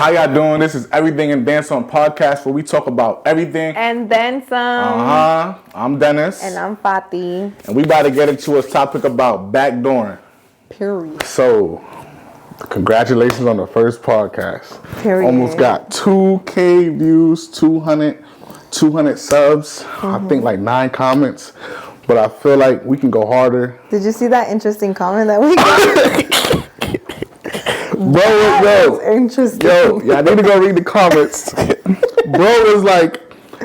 How y'all doing? This is Everything and Dance on Podcast, where we talk about everything and then some. I'm Dennis. And I'm Fati. And we about to get into a topic about backdooring. Period. So, congratulations on the first podcast. Period. Almost got 2K views, 200 subs. I think like 9 comments. But I feel like we can go harder. Did you see that interesting comment that we got? Bro, interesting. Yo, I need to go read the comments. Bro was like,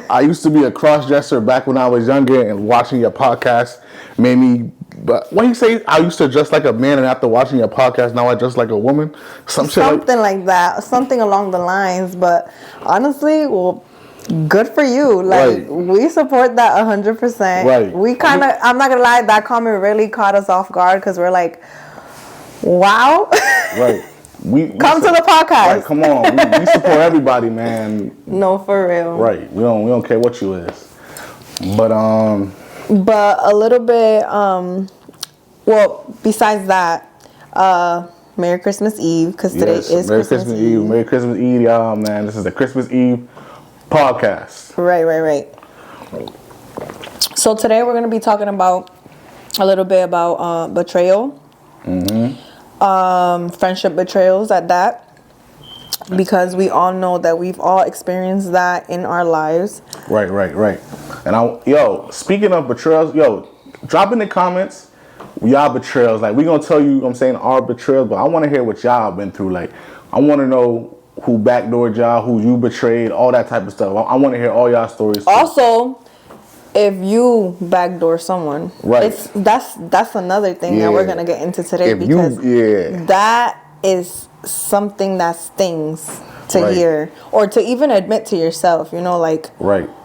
I used to be a cross-dresser back when I was younger, and watching your podcast made me. But what you say? I used to dress like a man, and after watching your podcast, now I dress like a woman. Something like that. Something along the lines. But honestly, well, good for you. Like, we support that 100%. Right. We kind of. I'm not gonna lie. That comment really caught us off guard because we're like, wow. Right. We come to the podcast. Right, come on, we support everybody, man. No, for real. Right, we don't care what you is, but a little bit. Well, besides that, Merry Christmas Eve, because today is Merry Christmas Eve. Merry Christmas Eve, y'all, man. This is the Christmas Eve podcast. Right. So today we're gonna be talking about a little bit about betrayal. Mm-hmm. Friendship betrayals at that, because we all know that we've all experienced that in our lives. Right. And speaking of betrayals, drop in the comments y'all betrayals. Like, we gonna tell you, I'm saying, our betrayals, but I want to hear what y'all been through. Like, I want to know who backdoored y'all, who you betrayed, all that type of stuff. I want to hear all y'all stories too. Also, if you backdoor someone, right? That's another thing that we're gonna get into today, because that is something that stings to hear, or to even admit to yourself. You know, like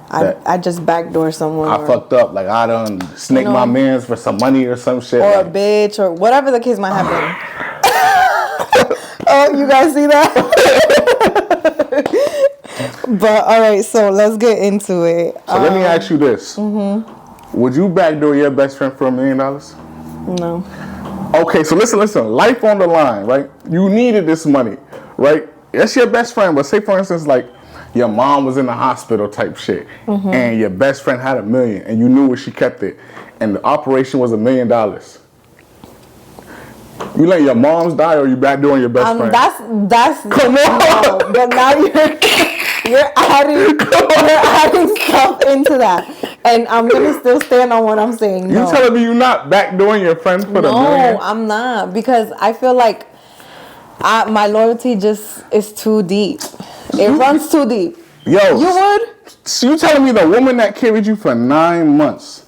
I just backdoor someone. I fucked up. Like, I done snaked my mans for some money or some shit, or a bitch, or whatever the case might have been. Oh, you guys see that? But all right, so let's get into it. So let me ask you this: would you backdoor your best friend for $1 million? No. Okay, so listen. Life on the line, right? You needed this money, right? That's your best friend, but say for instance, like, your mom was in the hospital type shit, and your best friend had $1 million, and you knew where she kept it, and the operation was $1 million. You let your moms die, or you backdooring your best friend? That's come on. No, but now you're adding stuff into that, and I'm gonna still stand on what I'm saying. No. You telling me you're not backdooring your friends for the $1 million? No, I'm not, because I feel like my loyalty just is too deep. It runs too deep. Yo, you would? So you telling me the woman that carried you for 9 months,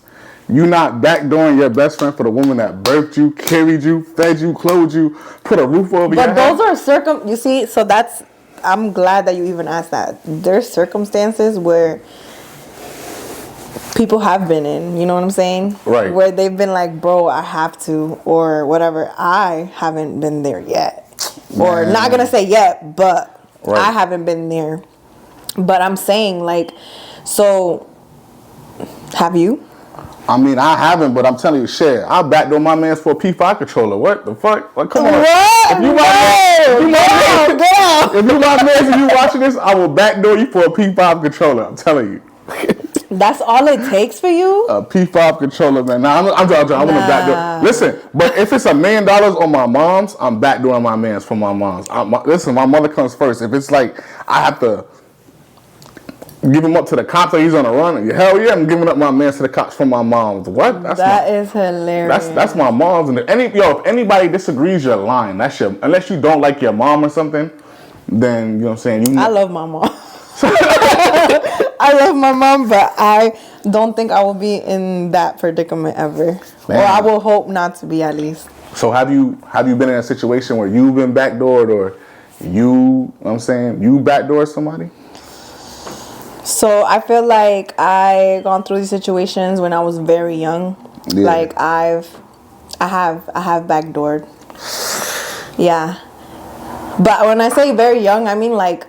you not backdooring your best friend for the woman that birthed you, carried you, fed you, clothed you, put a roof over your head? But those are you see, so that's, I'm glad that you even asked that. There's circumstances where people have been in, you know what I'm saying? Right. Where they've been like, bro, I have to, or whatever. I haven't been there yet. Man. Or not gonna say yet, but I haven't been there. But I'm saying, like, so, have you? I mean, I haven't, but I'm telling you, shit, I'll backdoor my mans for a P5 controller. What the fuck? Like, come on. What? If you my man and you watching this, I will backdoor you for a P5 controller. I'm telling you. That's all it takes for you? A P5 controller, man. Nah, I'm talking. I want to backdoor. Listen, but if it's $1 million on my mom's, I'm backdooring my mans for my mom's. Listen, my mother comes first. If it's like I have to give him up to the cops or he's on the run, hell yeah, I'm giving up my mans to the cops for my mom's. What? That is hilarious. That's my mom's. And if anybody disagrees, you're lying. That's unless you don't like your mom or something, then you know what I'm saying. I love my mom. I love my mom, but I don't think I will be in that predicament ever. Man. Or I will hope not to be, at least. So have you been in a situation where you've been backdoored, or you backdoored somebody? So I feel like I gone through these situations when I was very young. Yeah. Like I have backdoored. Yeah. But when I say very young, I mean like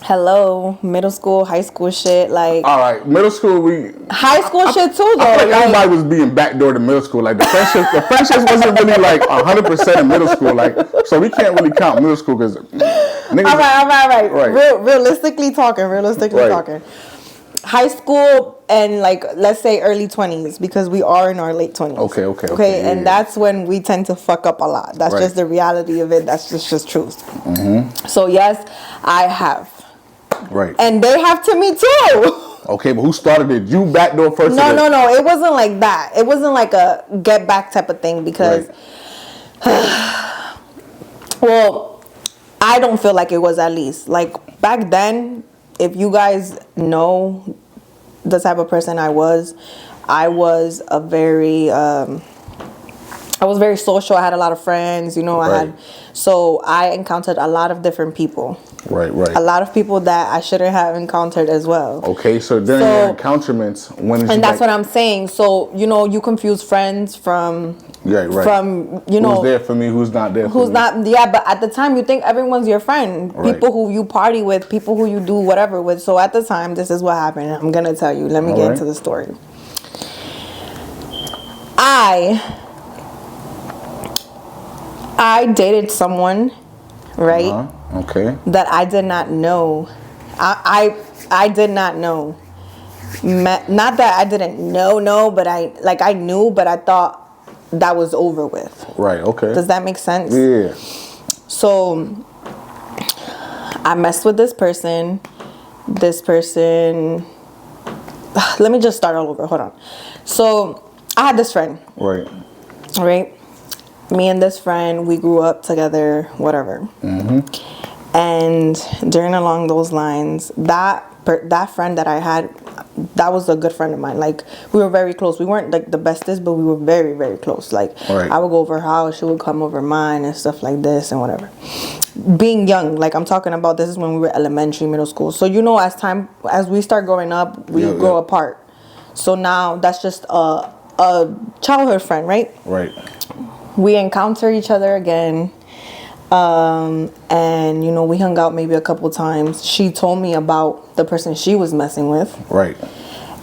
Hello, middle school, high school shit, like. All right, middle school High school shit too, though. I feel like everybody was being backdoor to middle school. Like the friendships wasn't really like 100% in middle school. Like, so we can't really count middle school because niggas. All right. Realistically talking. High school and like let's say early 20s because we are in our late 20s. Okay. And that's when we tend to fuck up a lot. That's just the reality of it. That's just truth. So yes, I have. Right. And they have to me too. Okay, but who started it? You backdoor first? No. It wasn't like that. It wasn't like a get back type of thing because, well, I don't feel like it was at least. Like back then, if you guys know the type of person I was a very, I was very social. I had a lot of friends, so I encountered a lot of different people. Right. A lot of people that I shouldn't have encountered as well. Okay, so during your encounterments, and that's what I'm saying. So you confuse friends from from who's there for me, who's not there. Who's not? Yeah, but at the time you think everyone's your friend. People who you party with, people who you do whatever with. So at the time, this is what happened. I'm gonna tell you. Let me get into the story. I dated someone, right? Okay. That I did not know. I did not know. Not that I didn't know, but I knew, but I thought that was over with. Right, okay. Does that make sense? Yeah. So I messed with this person. Let me just start all over. Hold on. So I had this friend. Right. Me and this friend, we grew up together, whatever. And during along those lines, that friend that I had, that was a good friend of mine. Like we were very close. We weren't like the bestest, but we were very, very close. Like I would go over her house, she would come over mine and stuff like this and whatever. Being young, like I'm talking about, this is when we were elementary, middle school. So as we start growing up, we grow apart. So now that's just a childhood friend, right? Right. We encounter each other again. And we hung out maybe a couple times. She told me about the person she was messing with. Right.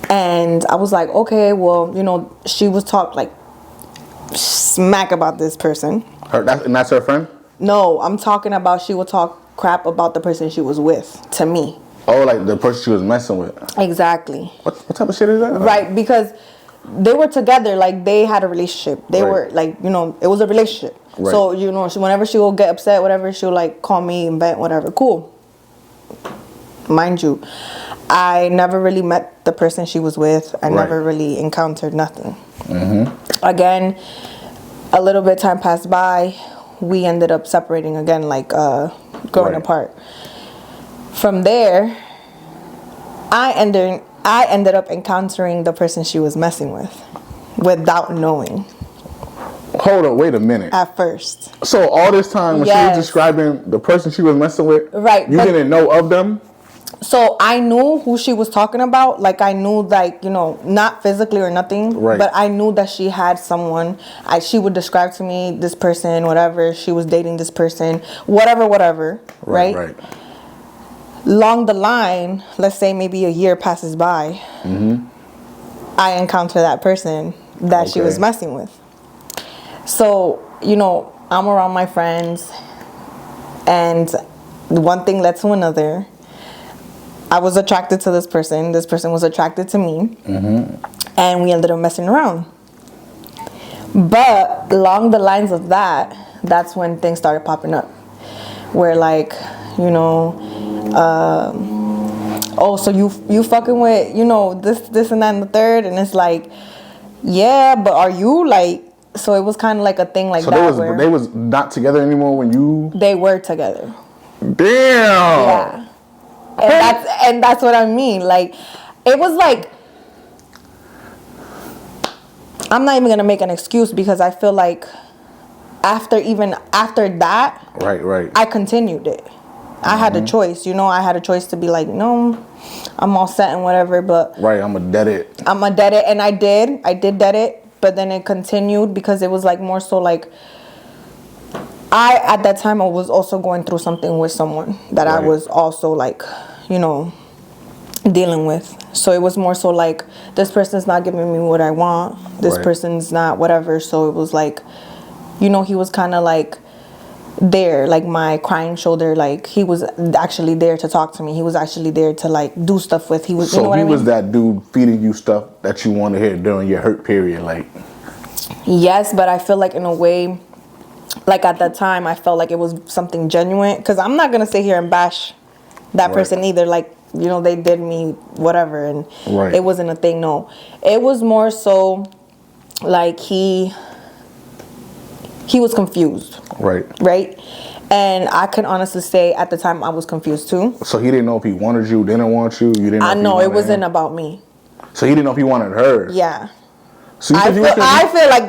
And I was like, okay, well, she was talk like smack about this person. And that's her friend? No, I'm talking about she would talk crap about the person she was with to me. Oh, like the person she was messing with. Exactly. What type of shit is that? Right, because they were together, like they had a relationship. They were like, it was a relationship. Right. So, whenever she will get upset, whatever, she'll like call me and vent, whatever. Cool. Mind you, I never really met the person she was with. I never really encountered nothing. Again, a little bit of time passed by. We ended up separating again, like growing apart. From there, I ended up encountering the person she was messing with without knowing. Hold on, wait a minute. At first. So all this time when she was describing the person she was messing with, you didn't know of them? So I knew who she was talking about. Like I knew, like, not physically or nothing, but I knew that she had someone. She would describe to me this person, whatever. She was dating this person, whatever. Right. Along the line, let's say maybe a year passes by, I encounter that person that she was messing with. So, I'm around my friends, and one thing led to another. I was attracted to this person. This person was attracted to me, and we ended up messing around. But along the lines of that, that's when things started popping up. Where like, so you fucking with, this and that and the third, and it's like, yeah, but are you like? So it was kind of like a thing like that. So they was not together anymore when you. They were together. Damn. Yeah. And that's what I mean. Like, it was like, I'm not even gonna make an excuse because I feel like after that, right, I continued it. I had a choice, I had a choice to be like, no, I'm all set and whatever, but I'm a dead it, and I did dead it, but then it continued because it was like more so like at that time I was also going through something with someone that I was also like dealing with. So it was more so like, this person's not giving me what I want. This person's not whatever. So it was like, he was kind of like there, like my crying shoulder. Like he was actually there to talk to me. He was actually there to like do stuff with. He was. So he was that dude feeding you stuff that you want to hear during your hurt period, like. Yes, but I feel like in a way, like at that time, I felt like it was something genuine. Because I'm not gonna sit here and bash that person either. Like, they did me whatever, and it wasn't a thing. No, it was more so like he was confused. Right. And I can honestly say at the time I was confused too. So he didn't know if he wanted you, didn't want you. You didn't know. I know it wasn't about me. So he didn't know if he wanted her. Yeah. So I feel like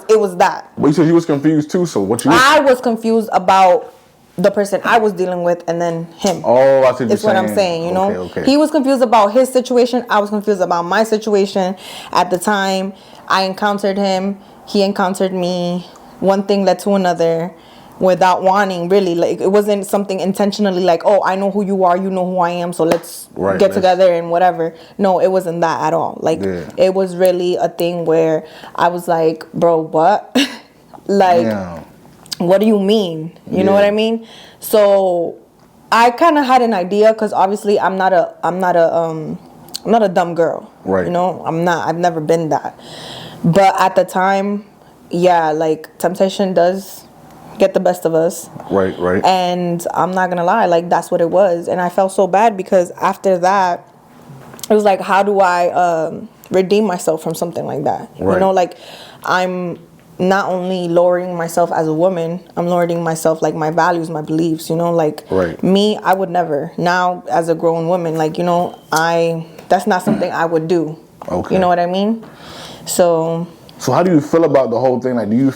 it was that. But you said you was confused too. So what you? I was confused about the person I was dealing with, and then him. Oh, I see what you're saying. It's what I'm saying. Okay. He was confused about his situation. I was confused about my situation. At the time, I encountered him. He encountered me. One thing led to another. Without wanting, really, like it wasn't something intentionally like, oh, I know who you are, you know who I am, so let's get together and whatever. No, it wasn't that at all. Like it was really a thing where I was like, bro, what? Like, what do you mean? You know what I mean? So I kind of had an idea, because obviously I'm not a dumb girl. Right. I've never been that. But at the time, like temptation does get the best of us. Right. And I'm not gonna lie, like that's what it was. And I felt so bad, because after that, it was like, how do I redeem myself from something like that? Like I'm not only lowering myself as a woman, I'm lowering myself, like my values, my beliefs, like me, I would never. Now as a grown woman, like, that's not something I would do. Okay. You know what I mean? So how do you feel about the whole thing? Like, do you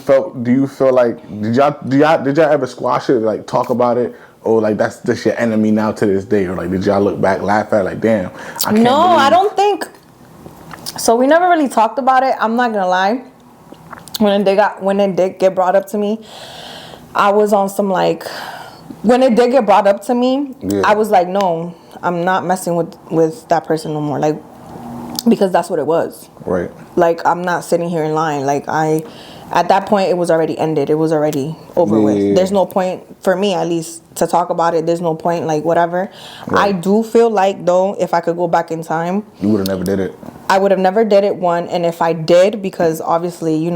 feel like, did y'all ever squash it, like talk about it, or like that's just your enemy now to this day, or like did y'all look back, laugh at it, like, damn, I can't I don't think so. We never really talked about it. I'm not gonna lie. When it did get brought up to me, I was on some like, when it did get brought up to me, I was like, no, I'm not messing with that person no more. Like, because that's what it was. Right. Like, I'm not sitting here and lying. Like, at that point, it was already ended. It was already over with. There's no point, for me at least, to talk about it. There's no point, like, whatever. I do feel like, though, if I could go back in time, you would have never did it. I would have never did it, one. And if I did, because obviously,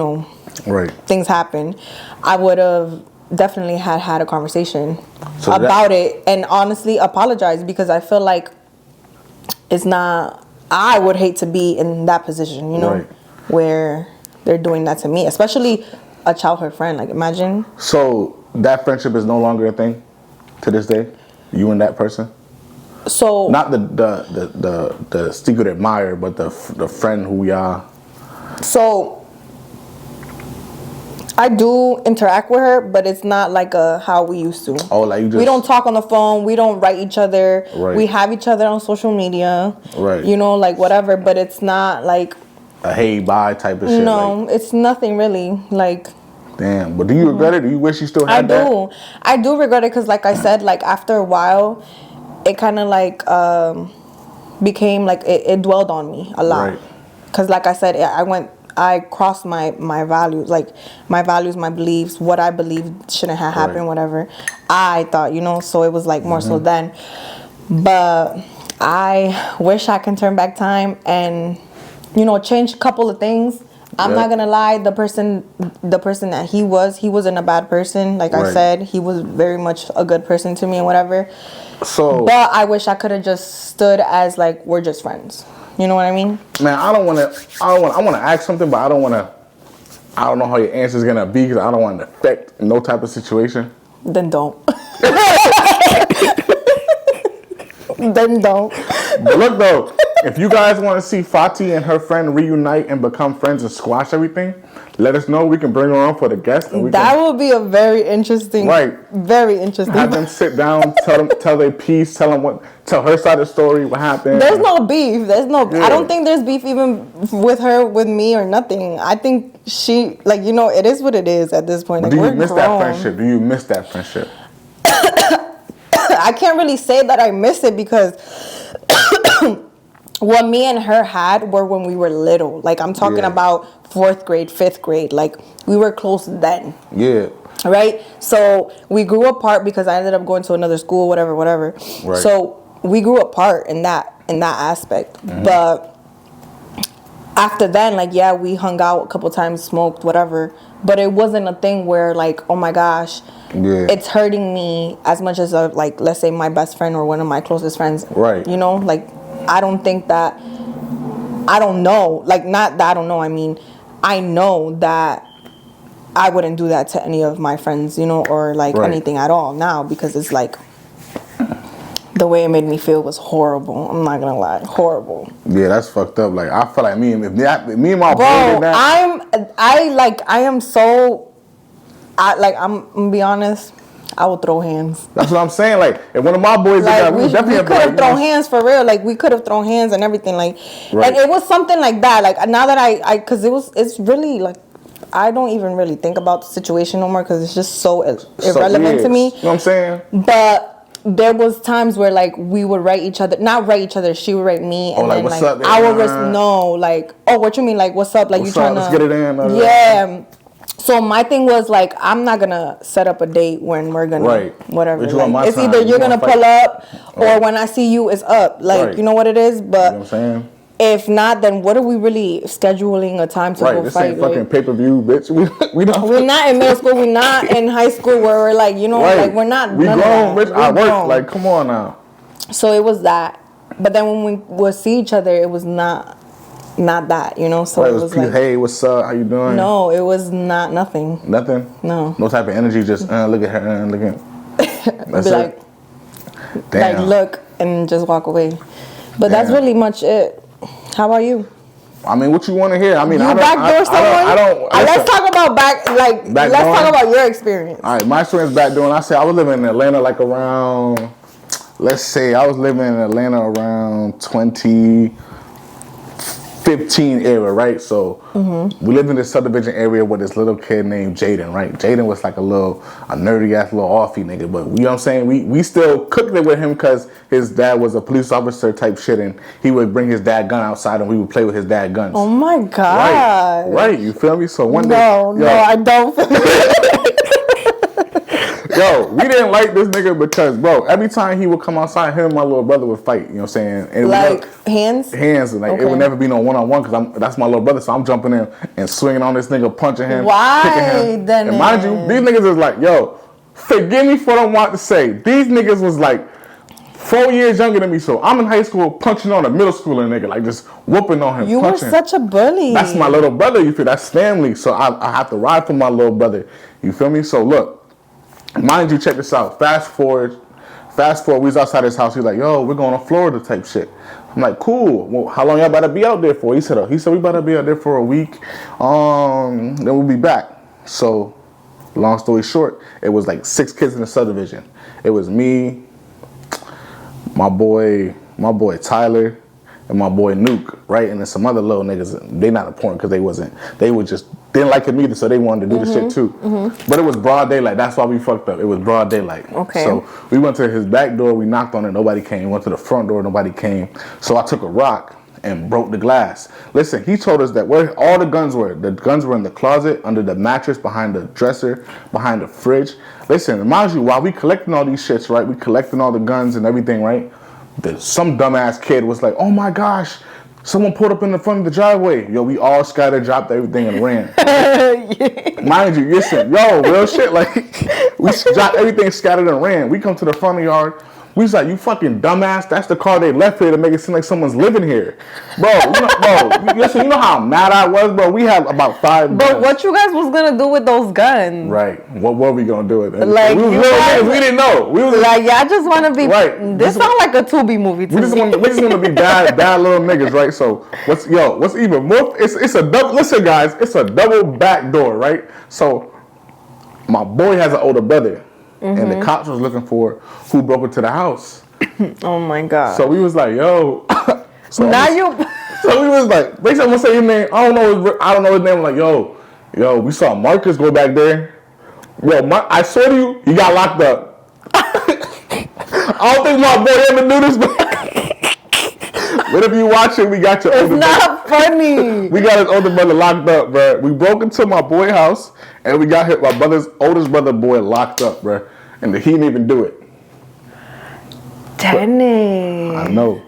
things happen, I would have definitely had a conversation about it, and honestly apologized, because I feel like it's not... I would hate to be in that position, where they're doing that to me, especially a childhood friend. Like, imagine. So that friendship is no longer a thing to this day? You and that person? So not the secret admirer, but the friend who y'all. So I do interact with her, but it's not like how we used to. Oh, like you just... We don't talk on the phone. We don't write each other. Right. We have each other on social media. Right. Like whatever, but it's not like a hey, bye type of shit. No, like... it's nothing really. Like... Damn, but do you regret it? Do you wish you still had that? I do regret it, because like I said, like after a while, it kind of like became like it dwelled on me a lot. Right. Because like I said, I crossed my values, like my values, my beliefs, what I believed shouldn't have happened, whatever. I thought, so it was like more so then. But I wish I can turn back time and, change a couple of things. I'm not gonna lie, the person that he wasn't a bad person. Like I said, he was very much a good person to me and whatever. So, but I wish I could have just stood as like, we're just friends. You know what I mean? Man, I want to ask something, but I don't know how your answer is going to be, because I don't want to affect no type of situation. Then don't. Then don't. But look, though, if you guys want to see Fati and her friend reunite and become friends and squash everything, let us know. We can bring her on for the guest. And that will be a very interesting, very interesting. Have them sit down, tell their piece, tell her side of the story, what happened. There's no beef. I don't think there's beef even with her, with me, or nothing. I think she, like, it is what it is at this point. Like, do you miss that friendship? Do you miss that friendship? I can't really say that I miss it because what me and her had were when we were little. Like, I'm talking about 4th grade, 5th grade. Like, we were close then. Yeah. Right? So we grew apart because I ended up going to another school, whatever. Right. So we grew apart in that aspect. Mm-hmm. But after then, like, yeah, we hung out a couple times, smoked, whatever. But it wasn't a thing where, like, oh my gosh, it's hurting me as much as, like, let's say my best friend or one of my closest friends. Right. You know, like, I don't think that, I don't know. Like, not that I don't know. I mean, I know that I wouldn't do that to any of my friends, you know, or like anything at all now, because it's like the way it made me feel was horrible. I'm not gonna lie, horrible. Yeah, that's fucked up. Like, I feel like me and my boy did that. I'm gonna be honest, I will throw hands. That's what I'm saying. Like, if one of my boys like, did that, we definitely could have thrown hands for real. Like, we could have thrown hands and everything. Like, and it was something like that. Like, now that because it's really like, I don't even really think about the situation no more because it's just so irrelevant to me. You know what I'm saying? But there was times where, like, we would not write each other, she would write me, and like, then, what's like, up, I would like, oh, what you mean? Like, what's up? Like, what's you trying to... Let's get it in. Yeah. So my thing was, like, I'm not gonna set up a date when we're gonna whatever. Like, it's either you're gonna pull up or when I see you, it's up. Like, you know what it is? But you know what I'm saying? If not, then what are we really scheduling a time to go this fight? Ain't fucking pay-per-view, bitch. We're not in middle school. We're not in high school where we're like, you know, like, we're not. We grown, bitch. I work. Like, come on now. So it was that. But then when we would see each other, it was not that, you know. So it was like, hey, what's up? How you doing? No, it was nothing. Nothing? No. No type of energy, just look at her, look at that's be it. Like, look, and just walk away. But that's really much it. How about you? I mean, what you want to hear? I mean, you backdoor someone? I don't. Let's talk about let's talk about your experience. All right, my experience backdooring. I say I was living in Atlanta like around, let's say I was living in Atlanta around 2015 era, right? So we lived in this subdivision area with this little kid named Jaden, right? Jaden was like a nerdy ass little offy nigga, but you know what I'm saying? We still cooked it with him because his dad was a police officer type shit, and he would bring his dad gun outside and we would play with his dad guns. Oh my God. Right, you feel me? So one day... No, I don't feel Yo, we didn't like this nigga because, bro, every time he would come outside, him and my little brother would fight. You know what I'm saying? And like, hands? Hands. And, like, it would never be no one-on-one because that's my little brother. So I'm jumping in and swinging on this nigga, punching him, kicking him. Then and mind you, these niggas is like, yo, forgive me for what I want to say. These niggas was like 4 years younger than me. So I'm in high school punching on a middle schooler nigga, like just whooping on him. You punching. were such a bully. That's my little brother, you feel? That's family. So I have to ride for my little brother. You feel me? So look. Mind you, check this out. Fast forward, we was outside his house. He's like, yo, we're going to Florida type shit. I'm like, cool. Well, how long y'all about to be out there for? He said we about to be out there for a week. Then we'll be back. So, long story short, it was like 6 kids in the subdivision. It was me, my boy Tyler, and my boy Nuke, right? And then some other little niggas. They not important because they didn't like him either, so they wanted to do the shit too. But it was broad daylight. That's why we fucked up. It was broad daylight. Okay. So we went to his back door. We knocked on it. Nobody came. Went to the front door. Nobody came. So I took a rock and broke the glass. Listen, he told us that where all the guns were. The guns were in the closet, under the mattress, behind the dresser, behind the fridge. Listen, mind you, while we collecting all these shits, right? We collecting all the guns and everything, right? Some dumbass kid was like, oh my gosh, someone pulled up in the front of the driveway. Yo, we all scattered, dropped everything, and ran. Mind you, listen, yo, real shit. Like, we dropped everything, scattered, and ran. We come to the front of the yard. We was like, you fucking dumbass. That's the car they left here to make it seem like someone's living here. Bro, listen, you know how mad I was, bro? We had about 5 But what you guys was going to do with those guns? What were we going to do with it? Like, we was little niggas, we didn't know. We was like, yeah, I just want to be... Right. This sounds like a Tubi movie to me. We just want to be bad little niggas, right? So, what's even more... It's a double... Listen, guys, it's a double back door, right? So, my boy has an older brother. And the cops was looking for who broke into the house. Oh my God. So we was like, yo. So we was like, basically I'm gonna say his name. I don't know his name. I'm like, yo, we saw Marcus go back there. Yo, I swear to you, he got locked up. I don't think my boy ever do this, but whenever you watch it, we got your older brother. It's not funny. We got his older brother locked up, bro. We broke into my boy house, and we got my brother's oldest brother boy locked up, bro. And he didn't even do it. Dang it. I know.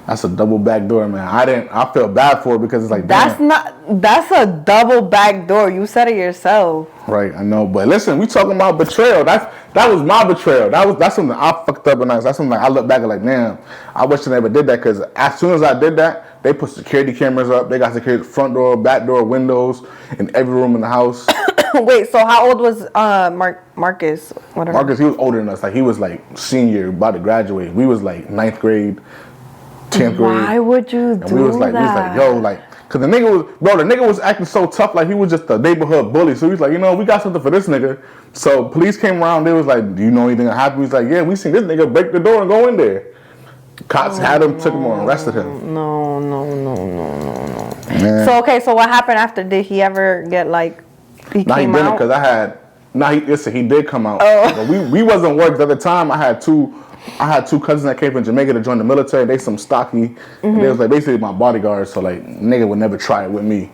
That's a double back door, man. I feel bad for it because it's like, that's a double back door. You said it yourself. Right, I know. But listen, we talking about betrayal. That was my betrayal. That's something I fucked up, and that's something I look back at like, damn, I wish I never did that, because as soon as I did that, they put security cameras up. They got security front door, back door, windows in every room in the house. Wait, so how old was Marcus? Whatever. Marcus, he was older than us. Like, he was like senior, about to graduate. We was like 9th grade. 10th grade. Why would you do that? We was like, yo, like, cause the nigga was acting so tough, like he was just a neighborhood bully. So he was like, we got something for this nigga. So police came around, they was like, do you know anything that happened? He was like, yeah, we seen this nigga break the door and go in there. Cops had him, took him on, arrested him. No. Man. So what happened after? Did he ever get like, he came out? Because he did come out. Oh. But we wasn't worked at the time. I had two cousins that came from Jamaica to join the military. They some stocky. And they was like basically my bodyguards. So like, nigga would never try it with me.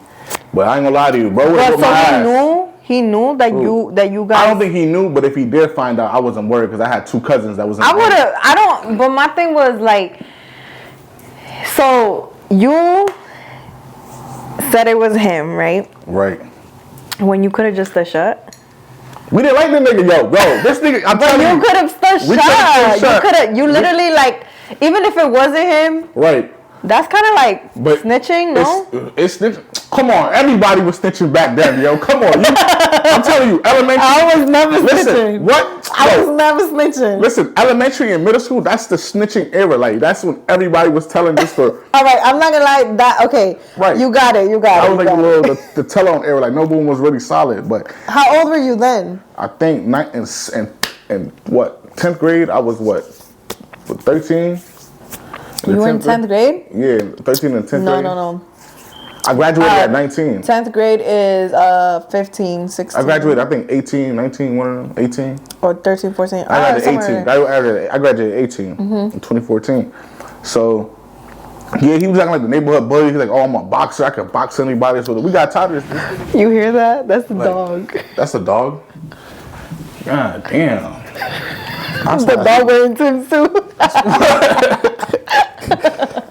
But I ain't gonna lie to you, bro. He knew that you guys. I don't think he knew, but if he did find out, I wasn't worried because I had two cousins that was. But my thing was like, so you said it was him, right? Right. When you could have just shut. We didn't like the nigga, yo. This nigga, I'm telling you. You could have shut. You literally, like, even if it wasn't him. Right. That's kind of like snitching, no? It's snitching. Come on, everybody was snitching back then, yo. Come on. I'm telling you, elementary. I was never Listen, snitching. what? I was never snitching. Listen, elementary and middle school, that's the snitching era. Like, that's when everybody was telling this for. All right, I'm not going to lie. Okay. Right. You got it. I was like the tell-on era. Like, no one was really solid. But how old were you then? I think in 10th grade, I was 13? You were in 10th grade? Yeah, 13 and 10th grade. No. I graduated at 19. 10th grade is 15, 16. I graduated, I think, 18, 19, one of them, 18. Or 13, 14. I graduated 18. I graduated 18 in 2014. So, yeah, he was acting like the neighborhood bully. He's like, oh, I'm a boxer. I can box anybody. So we got tired of this. You hear that? That's the dog. That's a dog? God damn. The dog wearing Tim's too.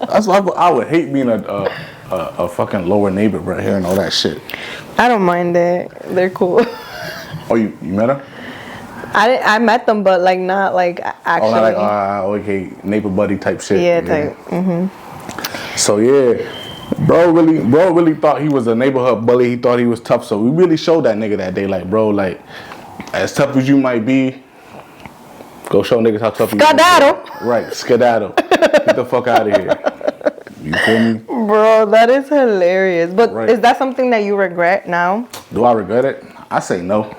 That's why I would hate being a fucking lower neighbor right here and all that shit. I don't mind it. They're cool. Oh, you met her? I met them, but like not like actually. Oh, not like okay, neighbor buddy type shit. Yeah, type. Mm-hmm. So yeah, bro really thought he was a neighborhood bully. He thought he was tough. So we really showed that nigga that day, like, bro, like, as tough as you might be, go show niggas how tough you are. Skedaddle. Right, skedaddle. Get the fuck out of here. You feel me? Bro, that is hilarious. But Is that something that you regret now? Do I regret it? I say no.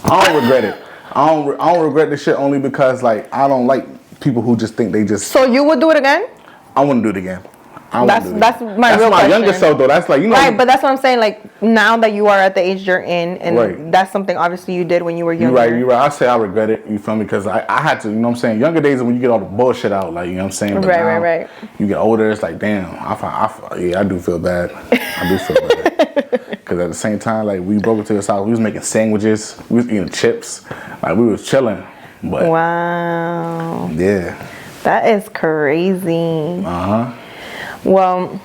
I don't regret it. I don't regret this shit only because, like, I don't like people who just think they just. So you would do it again? I wouldn't do it again. That's my real question. That's my younger self, though. That's like, you know. Right, but that's what I'm saying. Like, now that you are at the age you're in, and that's something obviously you did when you were younger. You're right. I say I regret it. You feel me? Because I had to, you know what I'm saying? Younger days is when you get all the bullshit out, like, you know what I'm saying? But right. You get older, it's like, damn, I do feel bad. I do feel bad. Because at the same time, like, we broke into this house, we was making sandwiches, we was eating chips, like, we was chilling. But wow. Yeah. That is crazy. Uh-huh. Well,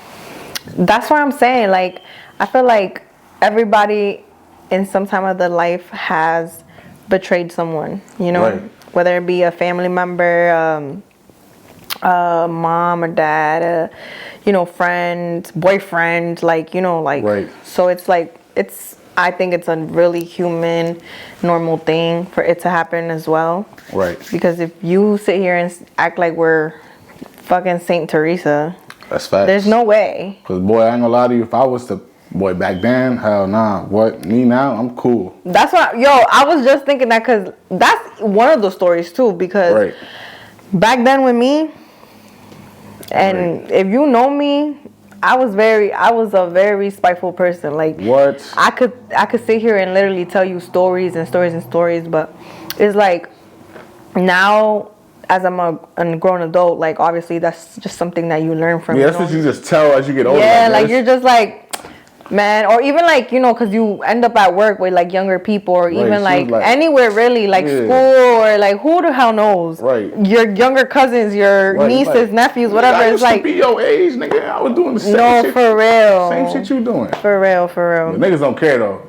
that's what I'm saying. Like, I feel like everybody in some time of their life has betrayed someone, you know, whether it be a family member, mom or dad, friend, boyfriend, like, so it's like, I think it's a really human, normal thing for it to happen as well. Right. Because if you sit here and act like we're fucking Saint Teresa, that's facts. There's no way. Because, boy, I ain't gonna lie to you. If I was the boy back then, hell nah. What? Me now? I'm cool. That's what, I was just thinking that because that's one of the stories, too. Because back then with me, and if you know me, I was a very spiteful person. Like, what? I could sit here and literally tell you stories and stories and stories. But it's like, now, as I'm a grown adult, like obviously that's just something that you learn from. Yeah, that's what you just tell as you get older. Yeah, like you're just like, man, or even like, you know, because you end up at work with like younger people, or even like anywhere really, like school, or like who the hell knows? Right. Your younger cousins, your nieces, like, nephews, whatever. I it's used like to be your age, nigga. I was doing the same shit. No, for real. Same shit you doing. For real, for real. The niggas don't care though.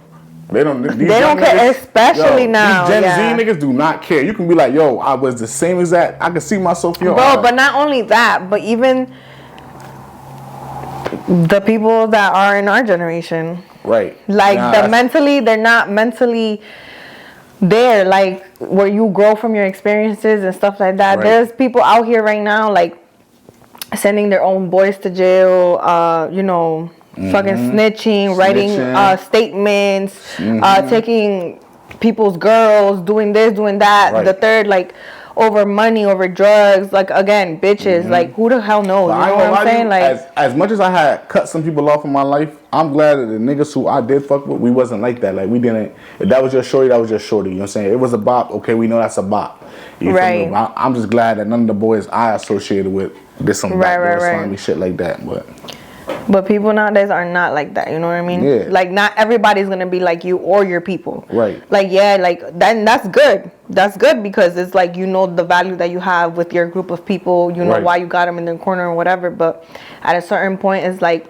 They don't care, niggas, especially now. These Gen Z niggas do not care. You can be like, yo, I was the same as that. I can see myself in your eyes. Bro, but not only that, but even the people that are in our generation. Right. Like they're not mentally there, like where you grow from your experiences and stuff like that. Right. There's people out here right now, like sending their own boys to jail, you know, fucking snitching, writing statements, taking people's girls, doing this, doing that, the third, like over money, over drugs, like again, bitches, like who the hell knows? You know what I'm saying? Like as much as I had cut some people off in my life, I'm glad that the niggas who I did fuck with, we wasn't like that. Like we didn't. If that was your shorty, that was your shorty. You know what I'm saying? It was a bop. Okay, we know that's a bop. Right. I'm just glad that none of the boys I associated with did some backdoor slimy shit like that. But people nowadays are not like that, you know what I mean? Yeah. Like not everybody's gonna be like you or your people. Right. Like yeah, like then that's good. That's good because it's like you know the value that you have with your group of people. You know why you got them in the corner or whatever. But at a certain point, it's like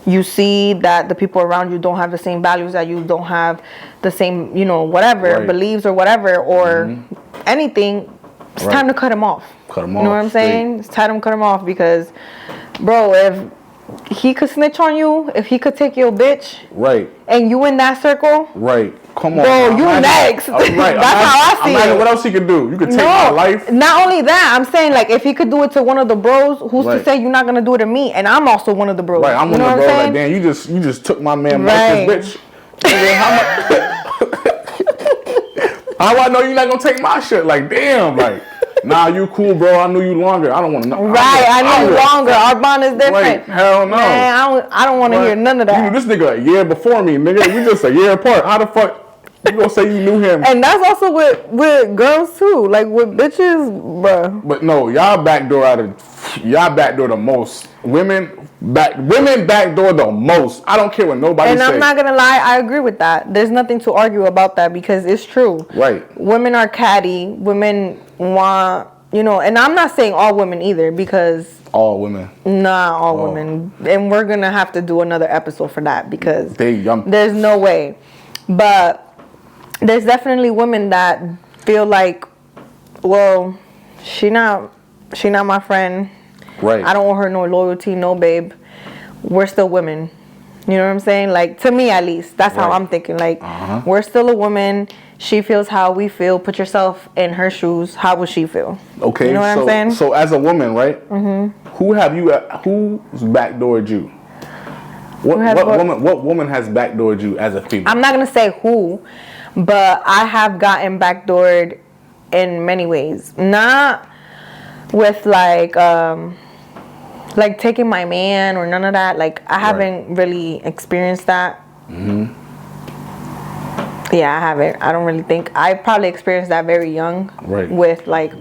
you see that the people around you don't have the same values, that you don't have the same, you know, whatever beliefs or whatever or anything. It's time to cut them off. Cut them off. You know what I'm saying? It's time to cut them off because, bro, if he could snitch on you, if he could take your bitch, and you in that circle, come on, bro, you next. That's how I see it. What else he could do? You could take my life. Not only that, I'm saying like if he could do it to one of the bros, who's to say you're not gonna do it to me? And I'm also one of the bros. Right, I'm one of the bros. Like, damn, you just took my man, Marcus, bitch. How I know you're not gonna take my shit? Like, damn, like. Nah, you cool, bro. I knew you longer. I don't want to know. I knew longer. Our bond is different. Right. Hell no. Man, I don't want to hear none of that. You knew this nigga a year before me, nigga. We just a year apart. How the fuck you gonna say you knew him? And that's also with girls too. Like with bitches, bro. But no, y'all backdoor the most. Women backdoor the most. I don't care what nobody says. And I'm not gonna lie, I agree with that. There's nothing to argue about that because it's true. Right. Women are catty. Women want, you know, and I'm not saying all women either because all women. Nah, all women. And we're gonna have to do another episode for that because there's no way. But there's definitely women that feel like, well, she not my friend. Right. I don't owe her no loyalty, no babe. We're still women. You know what I'm saying? Like, to me at least. That's how I'm thinking. Like, we're still a woman. She feels how we feel. Put yourself in her shoes. How would she feel? Okay. You know what I'm saying? So as a woman, right? Who's backdoored you? What woman has backdoored you as a female? I'm not going to say who, but I have gotten backdoored in many ways. Not with like taking my man or none of that. Like I haven't really experienced that. Yeah, I haven't. I don't really think. I probably experienced that very young. With like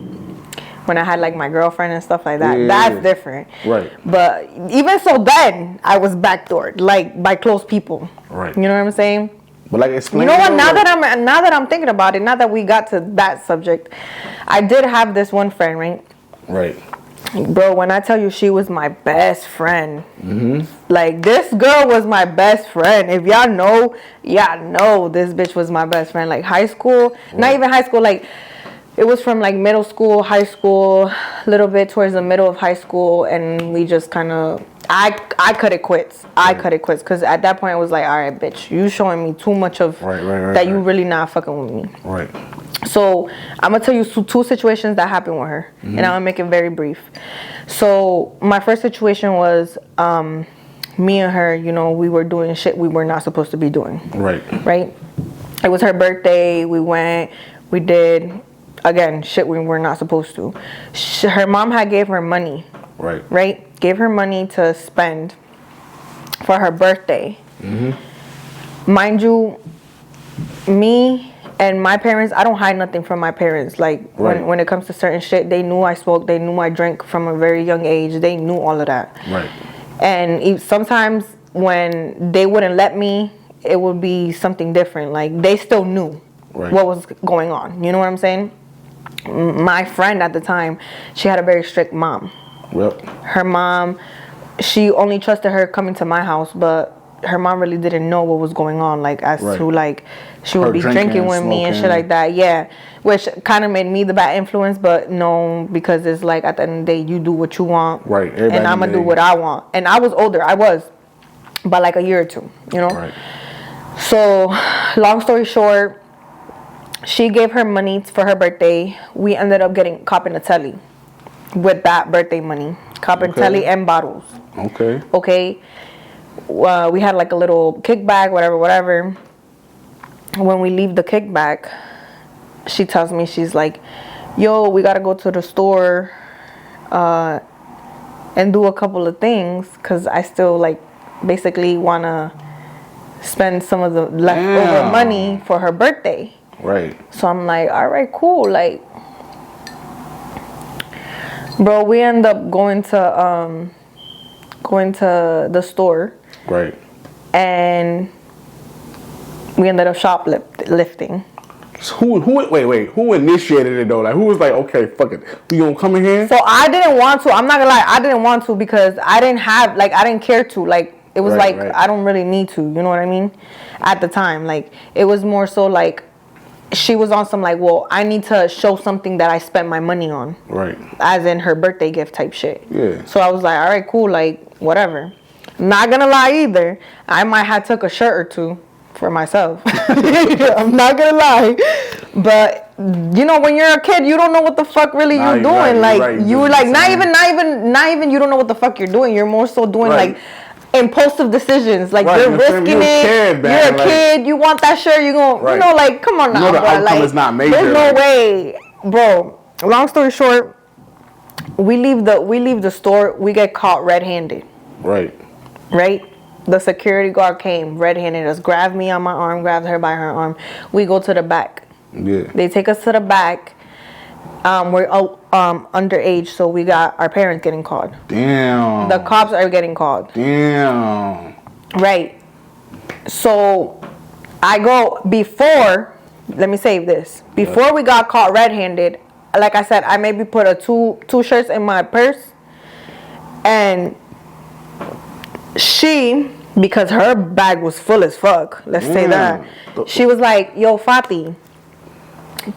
when I had like my girlfriend and stuff like that. That's different. But even so then I was backdoored, like by close people. You know what I'm saying? But like explain. You know what? Now that I'm thinking about it, now that we got to that subject, I did have this one friend, right? Bro, when I tell you she was my best friend, like this girl was my best friend. If y'all know this bitch was my best friend. Like high school, not even high school, like it was from like middle school, high school, a little bit towards the middle of high school, and we just kind of, I cut it quits. I cut it quits because at that point I was like, all right, bitch, you showing me too much of that you really not fucking with me. So I'm gonna tell you two situations that happened with her, and I'm gonna make it very brief. So my first situation was me and her, you know, we were doing shit we were not supposed to be doing. Right. It was her birthday. We did again shit we were not supposed to. Her mom had gave her money. Right. Gave her money to spend for her birthday. Mind you, me And my parents, I don't hide nothing from my parents. Like, when it comes to certain shit, they knew I smoked. They knew I drank from a very young age. They knew all of that. Right. And sometimes when they wouldn't let me, it would be something different. Like, they still knew what was going on. You know what I'm saying? My friend at the time, she had a very strict mom. Yep. Her mom, she only trusted her coming to my house, but her mom really didn't know what was going on, like, as to, like, she would be drinking with me and shit like that. Yeah, which kind of made me the bad influence, but no, because it's like, at the end of the day, you do what you want, right? And I'm gonna do what I want. And I was older, I was by like a year or two, you know. Right. So, long story short, she gave her money for her birthday. We ended up copping a telly with that birthday money, copping telly and bottles. Okay. We had like a little kickback, whatever. When we leave the kickback, she tells me, she's like, yo, we gotta go to the store and do a couple of things, because I still, like, basically wanna spend some of the leftover money for her birthday. Right. So I'm like, all right, cool. Like, bro, we end up going to the store. Right. And we ended up shoplifting. So who initiated it though? Like, who was like, okay, fuck it, we gonna come in here? So I didn't want to. I'm not gonna lie, I didn't want to, because I didn't care to. Like, it was I don't really need to. You know what I mean? At the time, like, it was more so like, she was on some like, well, I need to show something that I spent my money on. Right. As in her birthday gift type shit. Yeah. So I was like, all right, cool, like, whatever. Not gonna lie either, I might have took a shirt or two for myself. I'm not gonna lie. But, you know, when you're a kid, you don't know what the fuck really you're doing. You're like, not even you don't know what the fuck you're doing. You're more so doing like impulsive decisions. Like, you're risking it. You're a kid. You want that shirt. You're going, you know, like, come on now. You know, the outcome is not major. There's no way, bro. Long story short, we leave the store. We get caught red-handed. Right. The security guard came red-handed, us, grabbed me on my arm, grabbed her by her arm. We go to the back. Yeah. They take us to the back. We're underage, so we got our parents getting called. Damn. The cops are getting called. Damn. Right. So I go before. Let me save this. Before we got caught red-handed, like I said, I maybe put two shirts in my purse, and she, because her bag was full as fuck, let's say that, she was like, yo, Fati,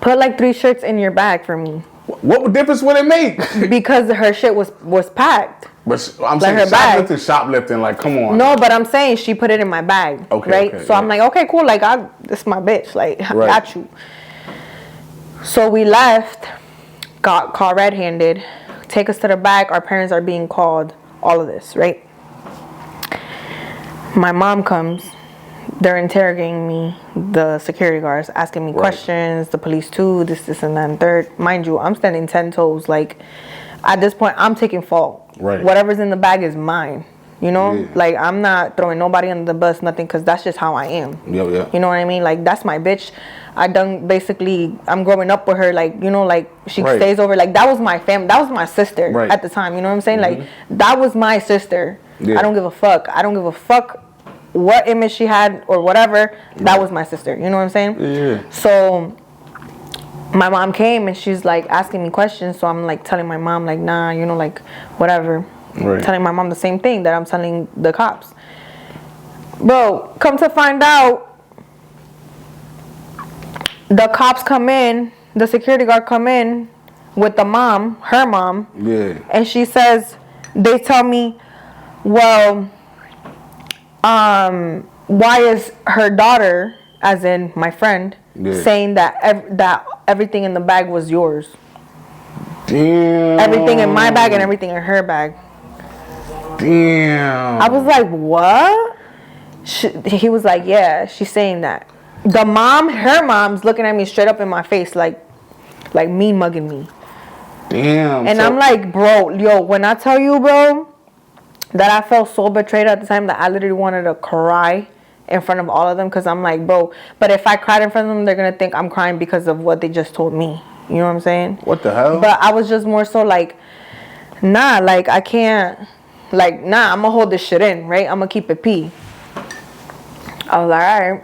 put like 3 shirts in your bag for me. What difference would it make? Because her shit was packed. But I'm like saying shoplifting, like, come on. No, but I'm saying she put it in my bag, right? Okay, so I'm like, okay, cool, like, this is my bitch, like, I got you. So we left, got caught red-handed, take us to the back, our parents are being called, all of this, right? My mom comes, they're interrogating me, the security guards asking me questions, the police too, this and that and third. Mind you, I'm standing 10 toes. Like, at this point, I'm taking fault. Right. Whatever's in the bag is mine. You know? Yeah. Like, I'm not throwing nobody under the bus, nothing, because that's just how I am. Yeah. You know what I mean? Like, that's my bitch. I'm growing up with her, like, you know, like, she stays over. Like, that was my family. That was my sister at the time. You know what I'm saying? Mm-hmm. Like, that was my sister. Yeah. I don't give a fuck. I don't give a fuck what image she had or whatever. That was my sister. You know what I'm saying? Yeah. So my mom came and she's like asking me questions. So I'm like telling my mom, like, nah, you know, like, whatever. Right. Telling my mom the same thing that I'm telling the cops. Bro, come to find out, the cops come in, the security guard come in with the mom, her mom. Yeah. And she says, they tell me, well, why is her daughter, as in my friend, saying that that everything in the bag was yours? Damn. Everything in my bag and everything in her bag. Damn. I was like, what? He was like, yeah, she's saying that. Her mom's looking at me straight up in my face, like me mugging me. Damn. And I'm like, bro, when I tell you, bro, that I felt so betrayed at the time that I literally wanted to cry in front of all of them because I'm like, bro. But if I cried in front of them, they're gonna think I'm crying because of what they just told me. You know what I'm saying? What the hell? But I was just more so like, nah, like I can't, like nah, I'm gonna hold this shit in, right? I'm gonna keep it P. I was like, all right.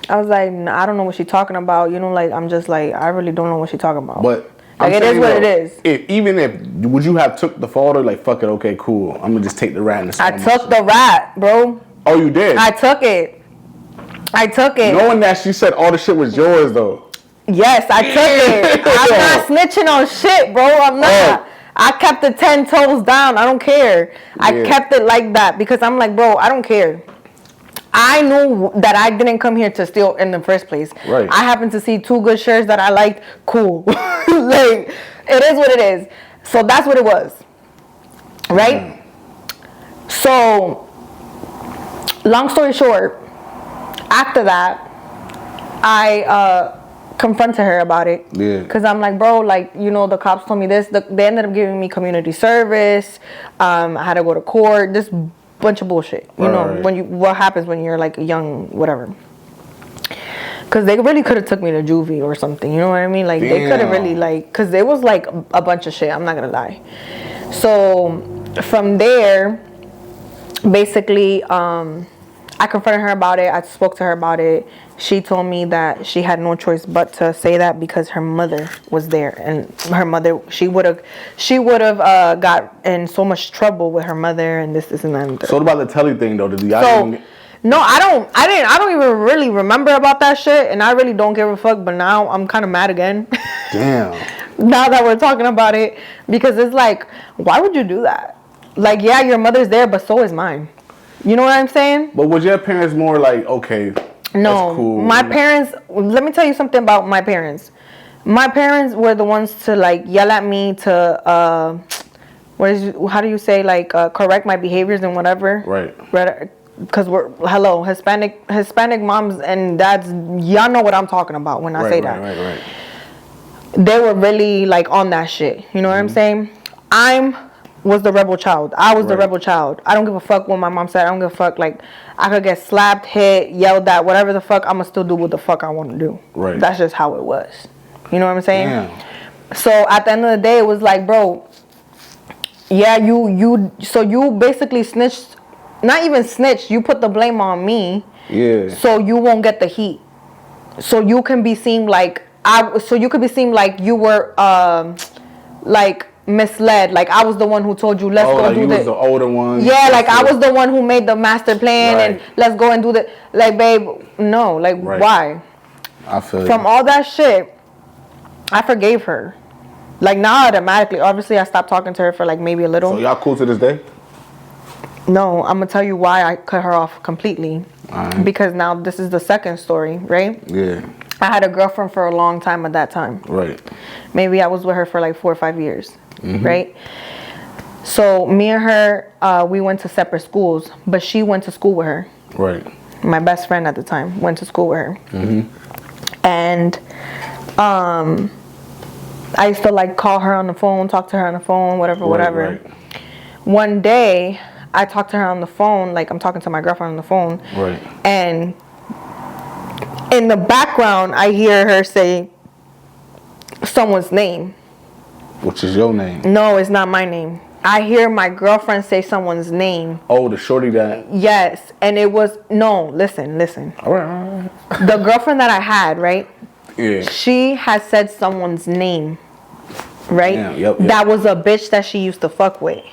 I was like, nah, I don't know what she's talking about. You know, like I'm just like, I really don't know what she's talking about. But like it is what it is. Even if would you have took the photo like fuck it, okay, cool. I'm gonna just take the rat and the I took the rat, bro. Oh, you did? I took it. Knowing that she said all the shit was yours though. Yes, I took it. I'm not snitching on shit, bro. I'm not. Oh. I kept it 10 toes down. I don't care. I kept it like that because I'm like, bro, I don't care. I knew that I didn't come here to steal in the first place. Right. I happened to see 2 good shirts that I liked. Cool. Like, it is what it is. So that's what it was. Right? So, long story short, after that, I confronted her about it. Yeah. Because I'm like, bro, like, you know, the cops told me this. They ended up giving me community service. I had to go to court. This bunch of bullshit. You know, what happens when you're like a young whatever. Because they really could have took me to juvie or something. You know what I mean? Like, they could have really, like, because it was like a bunch of shit. I'm not going to lie. So, from there, basically, I confronted her about it. I spoke to her about it. She told me that she had no choice but to say that because her mother was there, and her mother, she would have got in so much trouble with her mother and this and that. So what about the telly thing though? No, I don't even really remember about that shit, and I really don't give a fuck. But now I'm kind of mad again. Damn. Now that we're talking about it, because it's like, why would you do that? Like, yeah, your mother's there, but so is mine. You know what I'm saying? But was your parents more like, okay, no, that's cool? My parents, let me tell you something about my parents. My parents were the ones to like yell at me to, how do you say, like, correct my behaviors and whatever. Right. Because we're, Hispanic moms and dads, y'all know what I'm talking about when I say that. Right. They were really like on that shit. You know what I'm saying? Was the rebel child. I was the rebel child. I don't give a fuck what my mom said. I don't give a fuck. Like, I could get slapped, hit, yelled at, whatever the fuck. I'ma still do what the fuck I want to do. Right. That's just how it was. You know what I'm saying? Damn. So at the end of the day, it was like, bro, yeah, so you basically snitched. Not even snitched. You put the blame on me. Yeah. So you won't get the heat. So you can be seen like you were like misled. Like I was the one who told you, let's go do this. Oh, you was the older one. Yeah, like I was the one who made the master plan and let's go and do that. Like, babe, no. Like, why? I feel from all that shit, I forgave her. Like, now automatically, obviously I stopped talking to her for like maybe a little. So y'all cool to this day? No, I'm gonna tell you why I cut her off completely. Because now this is the second story, right? Yeah. I had a girlfriend for a long time at that time. Right. Maybe I was with her for like 4 or 5 years. Right? So me and her, we went to separate schools, but she went to school with her. Right. My best friend at the time went to school with her. And I used to like call her on the phone, talk to her on the phone, whatever. Right. One day, I talked to her on the phone, like I'm talking to my girlfriend on the phone. Right. And in the background, I hear her say someone's name. Which is your name? No, it's not my name. I hear my girlfriend say someone's name. Oh, the shorty that... Yes, and it was... No, listen. All right. The girlfriend that I had, right? Yeah. She had said someone's name, right? Yeah, yep. That was a bitch that she used to fuck with.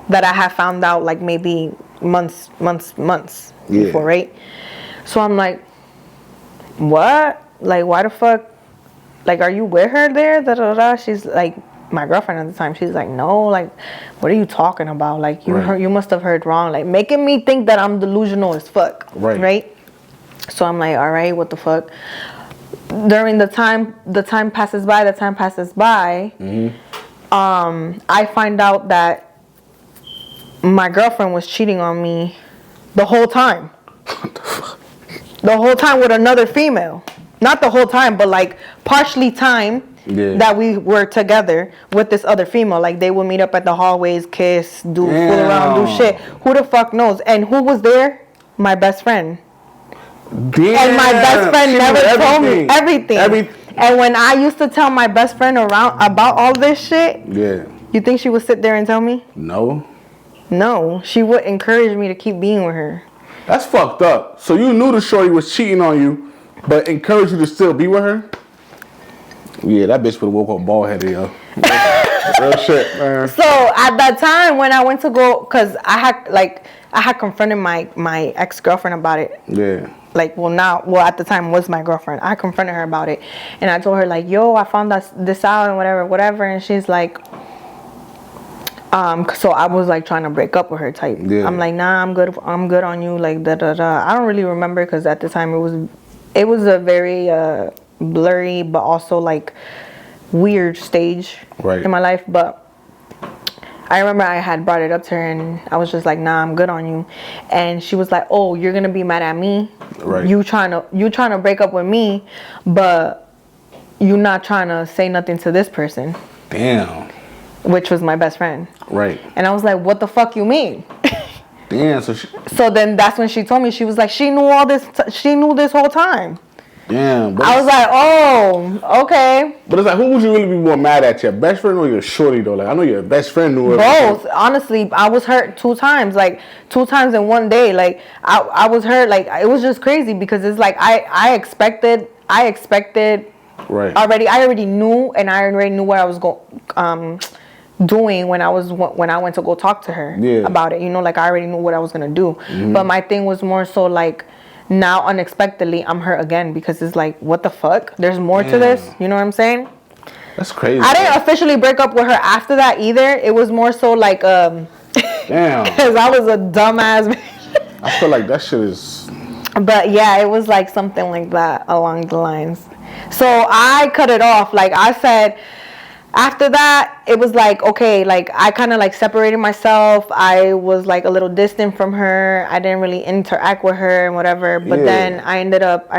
That I had found out like maybe months before, right? So I'm like, what? Like, why the fuck? Like, are you with her there? Da, da, da. She's like, my girlfriend at the time, she's like, no, like, what are you talking about? Like, you must have heard wrong. Like, making me think that I'm delusional as fuck. Right? So I'm like, all right, what the fuck? During the time passes by, I find out that my girlfriend was cheating on me the whole time. What the fuck? The whole time with another female. Not the whole time, but like partially time that we were together with this other female. Like they would meet up at the hallways, kiss, fool around, do shit. Who the fuck knows? And who was there? My best friend. Damn. And my best friend never told me everything. And when I used to tell my best friend about all this shit, yeah, you think she would sit there and tell me? No, she would encourage me to keep being with her. That's fucked up. So you knew the shorty was cheating on you, but encouraged you to still be with her? Yeah, that bitch would have woke up bald headed, yo. Real shit, man. So at that time when I went to go, cause I had confronted my ex-girlfriend about it. Yeah. Like, at the time was my girlfriend. I confronted her about it, and I told her like, "Yo, I found this out and whatever." And she's like, so I was like trying to break up with her type. Yeah. I'm like, nah, I'm good on you. Like, da da da. I don't really remember because at the time it was a very blurry but also like weird stage in my life. But I remember I had brought it up to her and I was just like, nah, I'm good on you. And she was like, oh, you're gonna be mad at me? Right. You trying to break up with me, but you not trying to say nothing to this person. Damn. Which was my best friend. Right. And I was like, what the fuck you mean? Damn. So then that's when she told me, she was like, she knew all this. She knew this whole time. Damn. I was like, oh, okay. But it's like, who would you really be more mad at? Your best friend or your shorty though? Like, I know your best friend knew everything. Both. Honestly, I was hurt 2 times. Like 2 times in one day. Like I was hurt. Like it was just crazy because it's like I expected. Right. I already knew, and I already knew what I was doing when I went to go talk to her about it. You know, like I already knew what I was gonna do. Mm-hmm. But my thing was more so like, now unexpectedly I'm hurt again because it's like, what the fuck? There's more to this. You know what I'm saying? That's crazy. I didn't officially break up with her after that either. It was more so like damn. Because I was a dumbass. I feel like that shit is. But yeah, it was like something like that along the lines. So I cut it off. Like I said, after that, it was like, okay, like I kind of like separated myself. I was like a little distant from her. I didn't really interact with her and whatever. But then I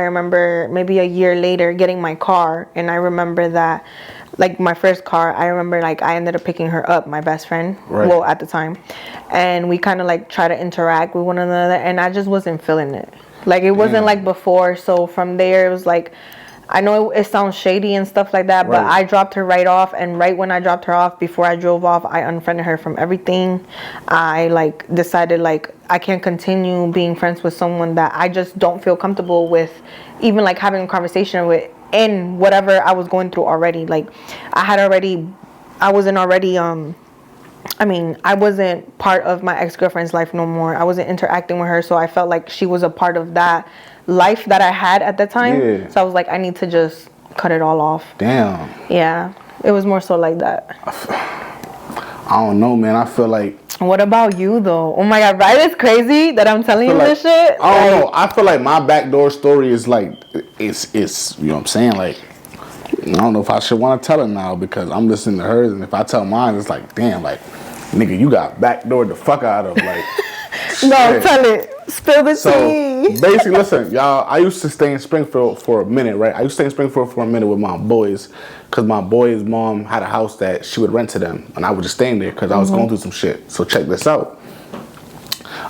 remember maybe a year later getting my car. And I remember that, like my first car, I remember like I ended up picking her up, my best friend, well, at the time. And we kind of like try to interact with one another. And I just wasn't feeling it. Like it wasn't like before. So from there, it was like, I know it sounds shady and stuff like that, but I dropped her right off. And right when I dropped her off, before I drove off, I unfriended her from everything. I like decided like I can't continue being friends with someone that I just don't feel comfortable with, even like having a conversation with in whatever I was going through already. Like I wasn't part of my ex-girlfriend's life no more. I wasn't interacting with her, so I felt like she was a part of that life that I had at the time. Yeah. So I was like, I need to just cut it all off. Damn. Yeah, it was more so like that. I don't know, man. I feel like. What about you though? Oh my God, right? It's crazy that I'm telling you this shit. I don't know. I feel like my backdoor story is like, it's you know what I'm saying? Like, I don't know if I should want to tell it now because I'm listening to hers, and if I tell mine, it's like, damn, like, nigga, you got backdoored the fuck out of, like. No, tell it. Spill the tea. So basically, listen, y'all. I used to stay in Springfield for a minute, right? I used to stay in Springfield for a minute with my boys, cause my boys' mom had a house that she would rent to them, and I was just staying there cause I was going through some shit. So check this out.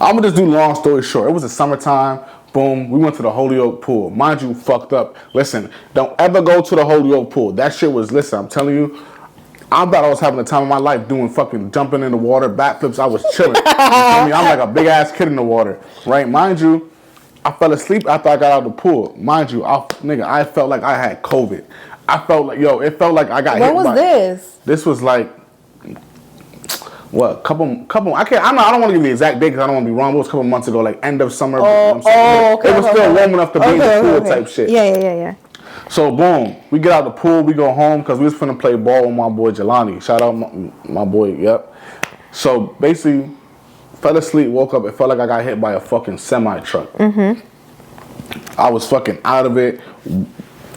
I'm gonna just do long story short. It was the summertime. Boom, we went to the Holyoke pool. Mind you, fucked up. Listen, don't ever go to the Holyoke pool. That shit was, listen, I'm telling you, I thought I was having the time of my life doing fucking jumping in the water, backflips. I was chilling. You feel me? I'm like a big ass kid in the water, right? Mind you, I fell asleep after I got out of the pool. Mind you, I felt like I had COVID. I felt like, it felt like I got hit by. When was this? This was like, what, couple, I don't want to give the exact date because I don't want to be wrong. It was a couple months ago, like end of summer. Okay. It was still warm enough to be in the pool type shit. Yeah. So boom, we get out the pool, we go home because we was finna play ball with my boy Jelani. Shout out my boy, yep. So basically, fell asleep, woke up, it felt like I got hit by a fucking semi-truck. Mm-hmm. I was fucking out of it,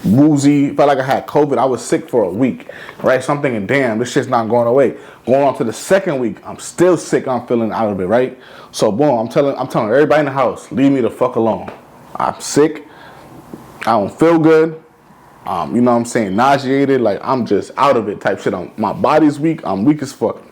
woozy, felt like I had COVID. I was sick for a week, right? So I'm thinking, damn, this shit's not going away. Going on to the second week, I'm still sick, I'm feeling out of it, right? So boom, I'm telling everybody in the house, leave me the fuck alone. I'm sick, I don't feel good. You know what I'm saying, nauseated, like I'm just out of it type shit. My body's weak, I'm weak as fuck.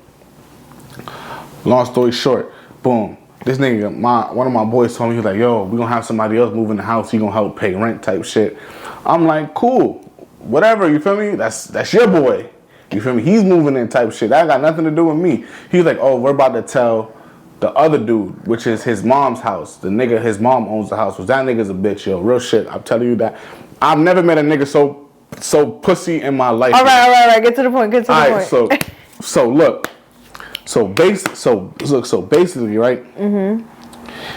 Long story short, boom, this nigga, one of my boys told me, he was like, yo, we gonna have somebody else move in the house. He gonna help pay rent type shit. I'm like, cool, whatever. You feel me? That's your boy. You feel me? He's moving in type shit. That got nothing to do with me. He's like, oh, we're about to tell the other dude, which is his mom's house. The nigga, his mom owns the house. Which that nigga's a bitch, yo. Real shit. I'm telling you that. I've never met a nigga so pussy in my life. All right. Get to the point. So look. So basically, right? Mm-hmm.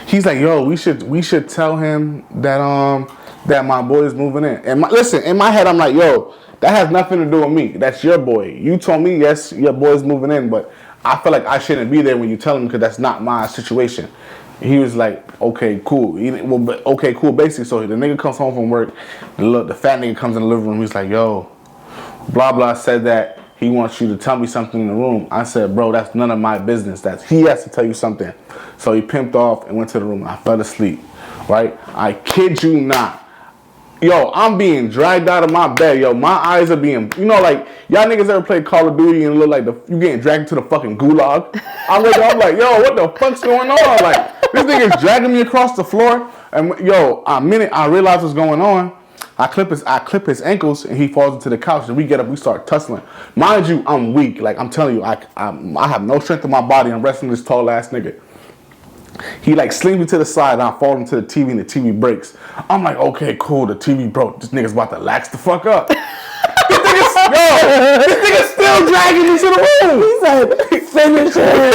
He's like, yo, we should tell him that my boy is moving in. And listen, in my head, I'm like, yo, that has nothing to do with me. That's your boy. You told me, yes, your boy's moving in, but I feel like I shouldn't be there when you tell him because that's not my situation. He was like, okay, cool. Okay, cool. Basically, so the nigga comes home from work, and look, the fat nigga comes in the living room. He's like, yo, blah, blah, said that he wants you to tell me something in the room. I said, bro, that's none of my business. He has to tell you something. So he pimped off and went to the room. I fell asleep, right? I kid you not. Yo, I'm being dragged out of my bed. Yo, my eyes are being, like, y'all niggas ever play Call of Duty and look like you getting dragged to the fucking gulag? I'm like, yo, what the fuck's going on? Like, this nigga's dragging me across the floor. And yo, a minute I realize what's going on. I clip his ankles and he falls into the couch and we get up, we start tussling. Mind you, I'm weak. Like, I'm telling you, I have no strength in my body. I'm wrestling this tall ass nigga. He like slings me to the side and I fall into the TV and the TV breaks. I'm like, okay, cool, the TV broke. This nigga's about to lax the fuck up. This nigga's still dragging me to the room. He said, finish it.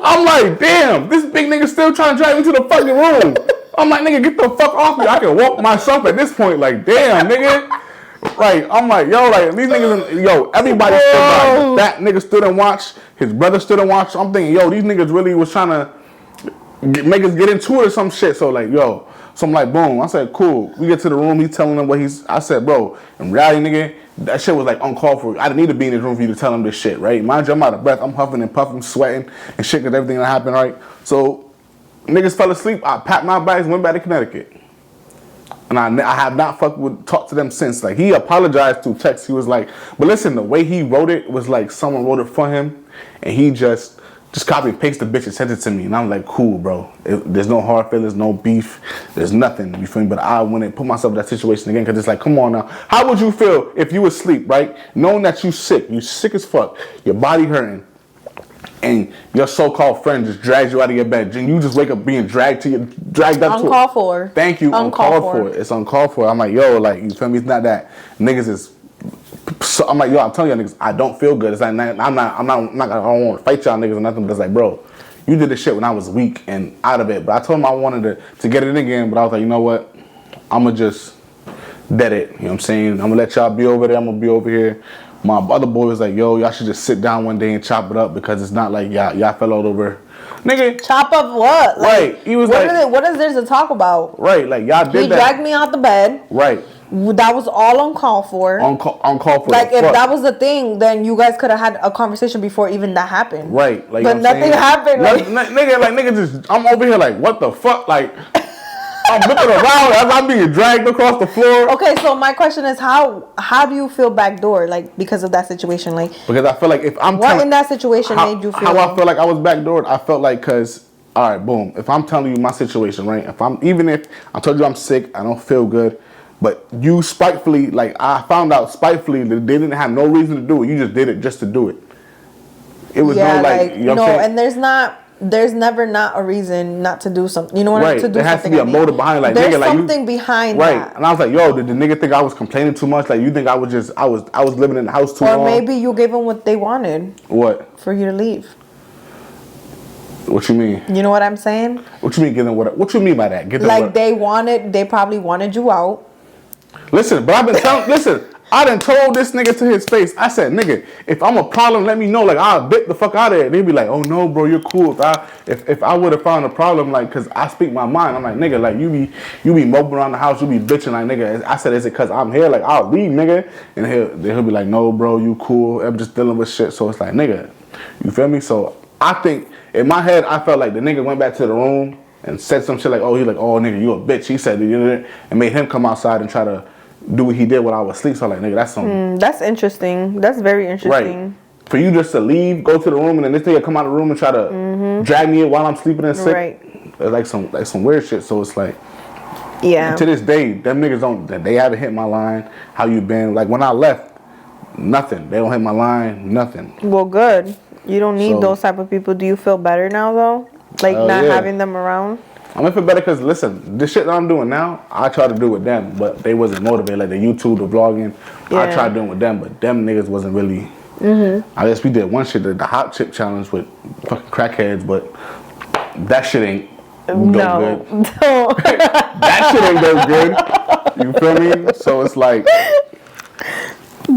I'm like, damn, this big nigga still trying to drag me to the fucking room. I'm like, nigga, get the fuck off me. I can walk myself at this point. Like, damn, nigga. Like, I'm like, yo, like, these niggas, everybody stood by. That nigga stood and watched. His brother stood and watched. I'm thinking, yo, these niggas really was trying to make us get into it or some shit. So, like, yo. So, I'm like, boom. I said, cool. We get to the room. He's telling them I said, bro, in reality, nigga, that shit was, like, uncalled for. I didn't need to be in this room for you to tell him this shit, right? Mind you, I'm out of breath. I'm huffing and puffing, sweating and shit because everything that happened, right? So, niggas fell asleep. I packed my bags and went back to Connecticut. And I have not talked to them since. Like, he apologized through text. He was like, but listen, the way he wrote it was like someone wrote it for him. And he just copy and paste the bitch and sent it to me. And I'm like, cool, bro. There's no hard feelings, no beef. There's nothing, you feel me? But I wouldn't put myself in that situation again because it's like, come on now. How would you feel if you were asleep, right? Knowing that you sick as fuck, your body hurting. And your so-called friend just drags you out of your bed, and you just wake up being dragged up to uncalled for. Thank you, uncalled for. It's uncalled for. I'm like, yo, like, you feel me? It's not that niggas is. So I'm like, yo, I'm telling y'all niggas, I don't feel good. It's like I don't want to fight y'all niggas or nothing, but it's like, bro, you did this shit when I was weak and out of it. But I told him I wanted to get it again, but I was like, you know what? I'ma just dead it. You know what I'm saying? I'm gonna let y'all be over there. I'm gonna be over here. My other boy was like, yo, y'all should just sit down one day and chop it up because it's not like y'all fell all over. Nigga. Chop up what? Like, right. He was what is there to talk about? Right. Like, y'all did that. He dragged me out the bed. Right. That was all uncalled for. Uncalled for. Like, if that was the thing, then you guys could have had a conversation before even that happened. Right. Like, but nothing happened. Nigga just, I'm over here like, what the fuck? Like, I'm looking around as I'm being dragged across the floor. Okay, so my question is, how do you feel backdoor, like, because of that situation? Like, because I feel like if I'm what in that situation made you feel? How I feel like I was backdoored, I felt like because, all right, boom. If I'm telling you my situation, right? If I told you I'm sick, I don't feel good, but you spitefully, like, I found out spitefully that they didn't have no reason to do it. You just did it just to do it. It was no like, you know what I'm saying? And there's never not a reason not to do something. You know what I mean? To do there has to be a motive behind it. Like, there's nigga, like something behind right. that. And I was like, yo, did the nigga think I was complaining too much? Like, you think I was living in the house too long? Or maybe you gave them what they wanted. What? For you to leave. What you mean? You know what I'm saying? What you mean give them what? What you mean by that? Give them like what? They probably wanted you out. Listen, but I've been telling, I done told this nigga to his face. I said, nigga, if I'm a problem, let me know. Like, I'll bit the fuck out of it. They'd be like, oh no, bro, you're cool. If I would have found a problem, like, cause I speak my mind. I'm like, nigga, like, you be moping around the house, you be bitching, like, nigga. I said, is it cause I'm here? Like, I'll leave, nigga. And he'll be like, no, bro, you cool. I'm just dealing with shit. So it's like, nigga, you feel me? So I think in my head, I felt like the nigga went back to the room and said some shit like, oh, nigga, you a bitch. He said it, and made him come outside and try to do what he did when I was asleep. So like, nigga, that's something. That's interesting. That's very interesting. Right. for you just to leave, go to the room, and then this nigga come out of the room and try to drag me in while I'm sleeping and sick. Right. It's like some weird shit. So it's like, yeah. to this day, them niggas they haven't hit my line. How you been? Like when I left, nothing. They don't hit my line, nothing. Well, good. You don't need those type of people. Do you feel better now though? Like not having them around? I'm gonna feel better because listen, the shit that I'm doing now, I try to do with them, but they wasn't motivated. Like the YouTube, the vlogging, I tried doing with them, but them niggas wasn't really. I guess we did one shit, the hot chip challenge with fucking crackheads, but that shit ain't go good. No. That shit ain't go good. You feel me? So it's like.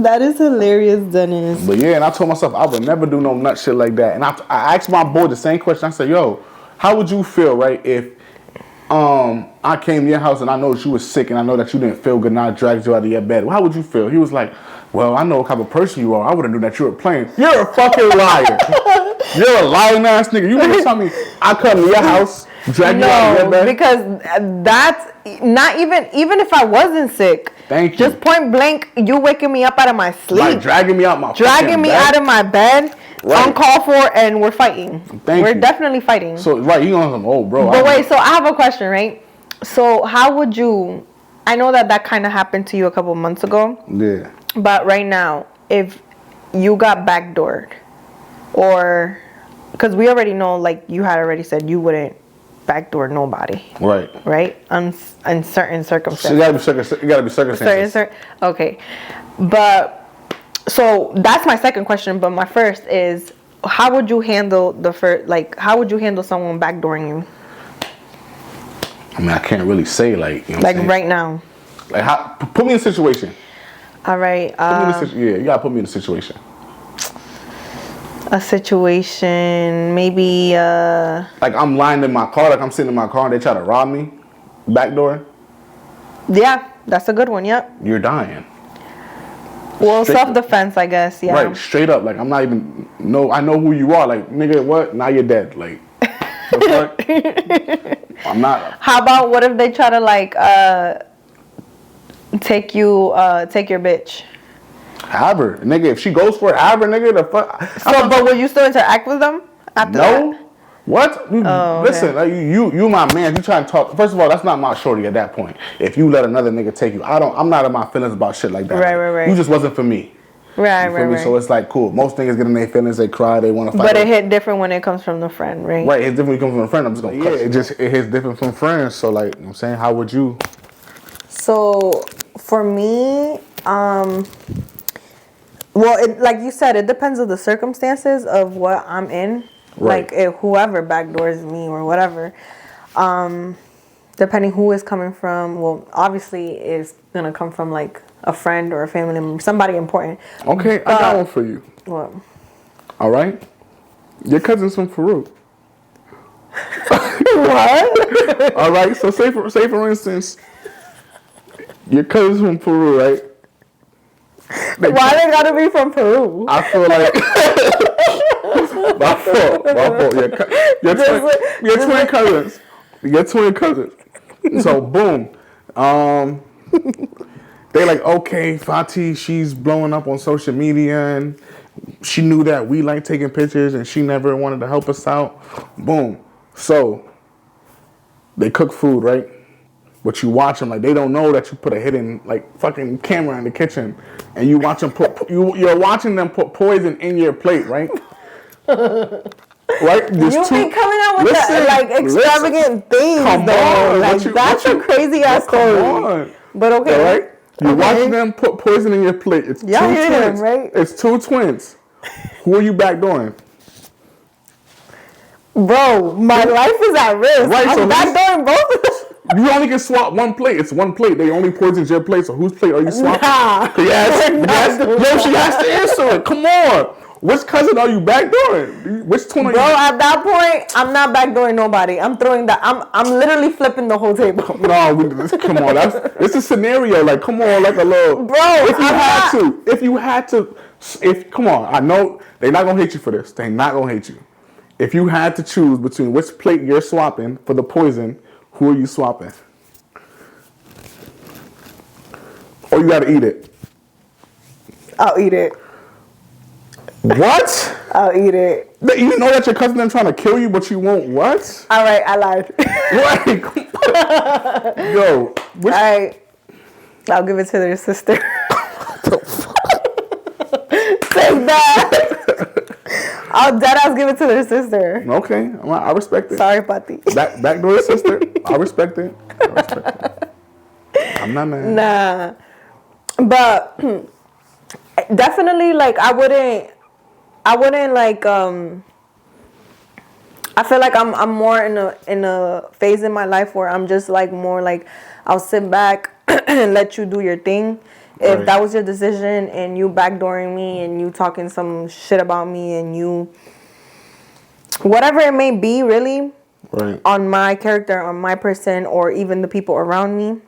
That is hilarious, Dennis. But yeah, and I told myself I would never do no nut shit like that. And I asked my boy the same question. I said, yo, how would you feel, right, if I came to your house and I know that you were sick and I know that you didn't feel good and I dragged you out of your bed? How would you feel? He was like, well, I know what type of person you are. I wouldn't do that. You were playing. You're a fucking liar. You're a lying ass nigga. You want to tell me I come to your house, drag you out of your bed? Because that's not even if I wasn't sick. Thank you. Just point blank, you waking me up out of my sleep. Like dragging me out my Dragging me bed. out of my bed. Right. Uncalled for, and we're fighting. We're definitely fighting. So, right, you on some old bro. But wait, so I have a question, right? So how would you, I know that kind of happened to you a couple months ago. Yeah. But right now, if you got backdoored, or, because we already know, like you had already said, you wouldn't backdoor nobody. Right. Right? In certain circumstances. So it gotta be circumstances. Okay. But, so that's my second question, but my first is, how would you handle how would you handle someone backdooring you? I mean, I can't really say like, you know like right now. Like put me in a situation. All right. You gotta put me in a situation. A situation, maybe like I'm lying in my car, like I'm sitting in my car and they try to rob me, backdoor. Yeah, that's a good one, yep. You're dying. Well, self-defense, I guess, yeah. Right, straight up. Like, I'm not even... No, I know who you are. Like, nigga, what? Now you're dead. Like, the fuck? I'm not... How about what if they try to, like, take your bitch? Have her. Nigga, if she goes for it, have her, nigga. The fuck... So, but will you still interact with them after that? What? Listen, like, you my man. You trying to talk. First of all, that's not my shorty at that point. If you let another nigga take you, I'm not in my feelings about shit like that. Right. You just wasn't for me. Right. So it's like, cool. Most niggas get in their feelings, they cry, they want to fight. But it hit different when it comes from the friend, right? Right, it's different when it comes from a friend. I'm just going to it hits different from friends. So, like, you know what I'm saying, how would you? So, for me, well, like you said, it depends on the circumstances of what I'm in. Right. Like if whoever backdoors me or whatever, depending who is coming from, well, obviously it's gonna come from like a friend or a family member, somebody important. Okay, I got one for you. What? All right, your cousin's from Peru. What? All right, so say for instance, your cousin's from Peru, right? Why they gotta be from Peru? I feel like my fault. Your twin cousins. Your twin cousins. So boom, they like, okay, Fati, she's blowing up on social media, and she knew that we like taking pictures, and she never wanted to help us out. Boom. So they cook food, right? But you watch them like they don't know that you put a hidden like fucking camera in the kitchen, and you watch them you're watching them put poison in your plate, right? Right? You be coming out with like extravagant things, though. Like that's a crazy ass story. But okay, all right? You're watching them put poison in your plate. It's two twins, right? It's two twins. Who are you backdooring? Bro, my life is at risk. Right, I'm backdooring both of them. You only can swap one plate. It's one plate. They only poisoned your plate. So whose plate are you swapping? Nah. Yes. No, she has to answer it. Come on. Which cousin are you backdooring? Which twin are you? Bro, at that point, I'm not backdooring nobody. I'm throwing that. I'm literally flipping the whole table. No, come on. It's a scenario. Like, come on, like a little. Bro, come on. I know they're not gonna hate you for this. They're not gonna hate you. If you had to choose between which plate you're swapping for the poison, who are you swapping? Or you gotta eat it. I'll eat it. What? I'll eat it. You know that your cousin is trying to kill you, but you won't what? All right, I lied. Right. Yo. All right. I'll give it to their sister. Take that. I'll deadass give it to their sister. Okay, I respect it. Sorry, Pati. Backdoor sister. I respect it. I'm not mad. Nah. But definitely, like, I wouldn't like, I feel like I'm more in a phase in my life where I'm just like more like I'll sit back and let you do your thing. If that was your decision and you backdooring me and you talking some shit about me and you whatever it may be really on my character, on my person, or even the people around me,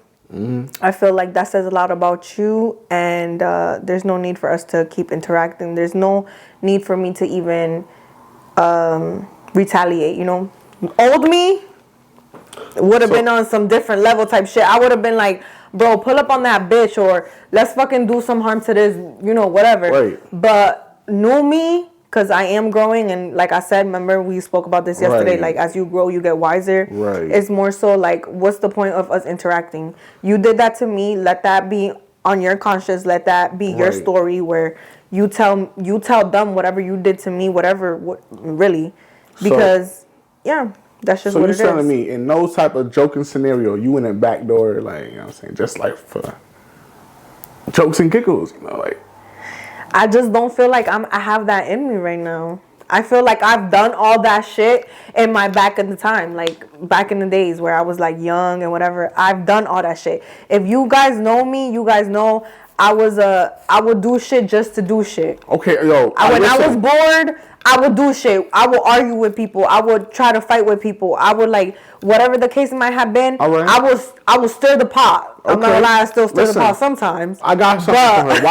I feel like that says a lot about you, and there's no need for us to keep interacting. There's no need for me to even retaliate, you know. Old me would have been on some different level type shit. I would have been like, bro, pull up on that bitch, or let's fucking do some harm to this, you know, whatever. But new me, because I am growing, and like I said, remember we spoke about this yesterday, like as you grow, you get wiser. It's more so like, what's the point of us interacting? You did that to me, let that be on your conscience, let that be your story, where you tell them whatever you did to me, really. Because, that's just what it is. So you're telling me, in no type of joking scenario, you in a backdoor, like, you know what I'm saying, just like for jokes and giggles, you know, like. I just don't feel like I have that in me right now. I feel like I've done all that shit in my back in the time, like back in the days where I was like young and whatever. I've done all that shit. If you guys know me, you guys know I would do shit just to do shit. Okay, yo. When I was bored, I would do shit. I would argue with people. I would try to fight with people. I would like whatever the case might have been. I would stir the pot. I'm not gonna lie, I still stir the pot sometimes. I got something for her.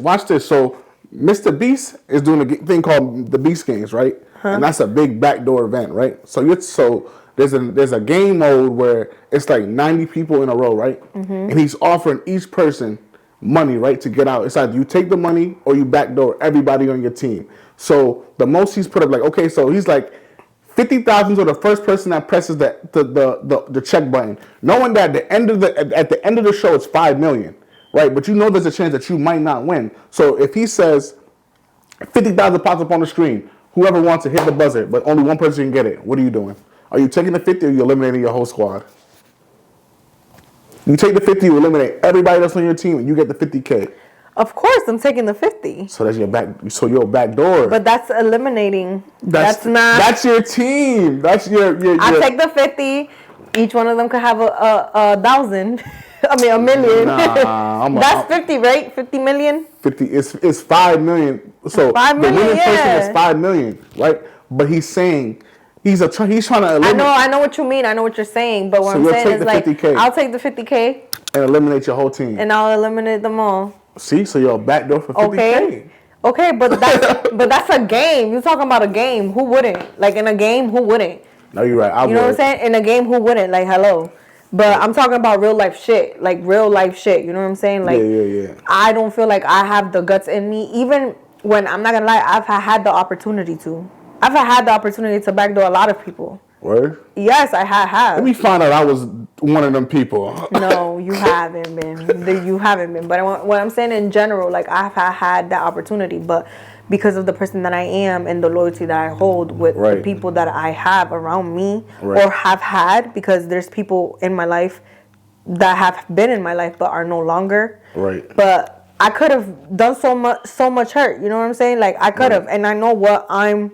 Watch this. So Mr. Beast is doing a thing called the Beast Games, right? And that's a big backdoor event, right? So there's a game mode where it's like 90 people in a row, right? And he's offering each person money, right, to get out. It's either you take the money or you backdoor everybody on your team. So the most he's put up, like, okay, so he's like 50,000 to the first person that presses the check button, knowing that at the end of the show it's 5 million, right? But you know there's a chance that you might not win. So if he says 50,000 pops up on the screen, whoever wants to hit the buzzer, but only one person can get it, what are you doing? Are you taking the 50 or are you eliminating your whole squad? You take the 50, you eliminate everybody that's on your team, and you get the 50K. Of course, I'm taking the 50. So that's your back. So you're a backdoor. But that's eliminating. That's not. That's your team. That's your. I take the 50. Each one of them could have a 1,000. I mean, 1 million. That's 50, right? 50 million. 50. It's 5 million. So 5 million, the winning person is 5 million, right? But he's saying. He's trying to eliminate. I know what you mean. I know what you're saying. But what I'm saying is like, 50K. I'll take the 50K. And eliminate your whole team. And I'll eliminate them all. See, so you're a backdoor for 50K. Okay, but that's a game. You're talking about a game. Who wouldn't? Like in a game, who wouldn't? No, you're right. You know what I'm saying? In a game, who wouldn't? Like, hello. But I'm talking about real life shit. Like real life shit. You know what I'm saying? Like, yeah. I don't feel like I have the guts in me. Even when, I'm not going to lie, I've had the opportunity to. I've had the opportunity to backdoor a lot of people. Word? Yes, I have. Let me find out I was one of them people. No, you haven't been. You haven't been. But what I'm saying in general, like I've had that opportunity, but because of the person that I am and the loyalty that I hold with the people that I have around me or have had, because there's people in my life that have been in my life but are no longer. Right. But I could have done so much hurt. You know what I'm saying? Like I could have, and I know what I'm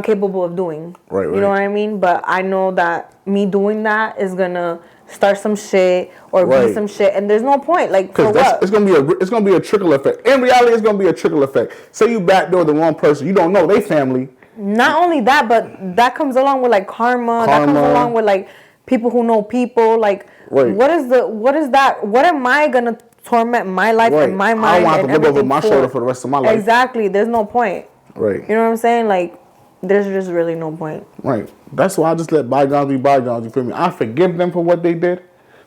capable of doing. Right. You know what I mean? But I know that me doing that is gonna start some shit or be some shit, and there's no point. Like, for what? It's gonna be a trickle effect. In reality, it's gonna be a trickle effect. Say you backdoor the wrong person, you don't know they family. Not only that, but that comes along with like karma. That comes along with like people who know people. Like, what is that? What am I gonna torment my life and my mind? I don't want to look over my shoulder for the rest of my life. Exactly. There's no point. Right. You know what I'm saying? Like, there's just really no point. Right. That's why I just let bygones be bygones. You feel me? I forgive them for what they did,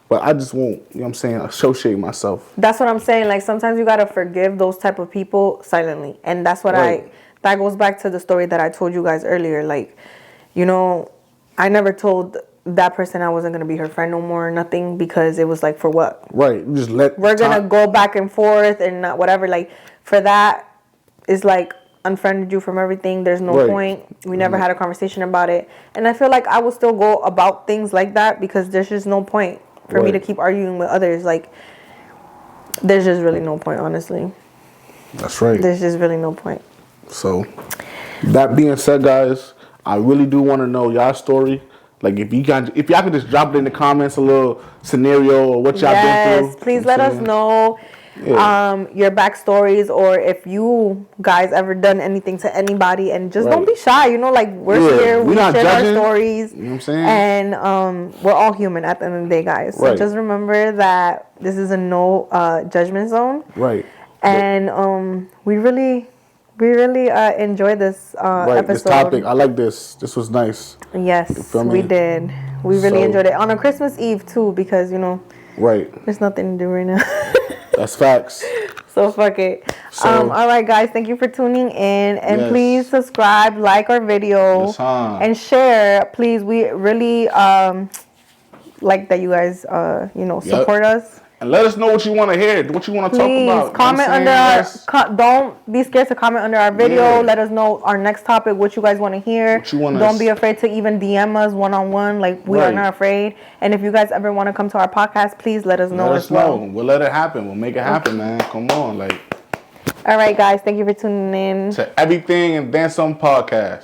But I just won't, you know what I'm saying, associate myself. That's what I'm saying. Like, sometimes you gotta forgive those type of people silently. And that's what that goes back to the story that I told you guys earlier. Like, you know, I never told that person I wasn't gonna be her friend no more or nothing, because it was like, for what? Right. Just we're gonna go back and forth and not whatever. Like, for that, it's like, unfriended you from everything. There's no point. We never had a conversation about it. And I feel like I will still go about things like that, because there's just no point for me to keep arguing with others. Like, there's just really no point, honestly. That's right. There's just really no point. So, that being said, guys, I really do want to know y'all story. Like, if y'all could just drop it in the comments, a little scenario or what y'all been through. Yes, please let us know your backstories, or if you guys ever done anything to anybody, and just don't be shy. You know, like, we're here, we share our stories. You know what I'm saying? And we're all human at the end of the day, guys. So just remember that this is a no judgment zone. Right. And we really enjoyed this episode. This topic, I like this. This was nice. Yes, we did. We really enjoyed it on a Christmas Eve too, because, you know, there's nothing to do right now. That's facts. So fuck it. So, all right, guys, thank you for tuning in, and please subscribe, like our video, and share. Please, we really like that you guys you know, support us. And let us know what you want to hear, what you want to talk about. Comment under don't be scared to comment under our video. Yeah. Let us know our next topic, what you guys want to hear. Don't be afraid to even DM us one-on-one. Like, we are not afraid. And if you guys ever want to come to our podcast, please let us know as well. We'll let it happen. We'll make it happen, man. Come on. Like. All right, guys. Thank you for tuning in to Everything and Then Some Podcast.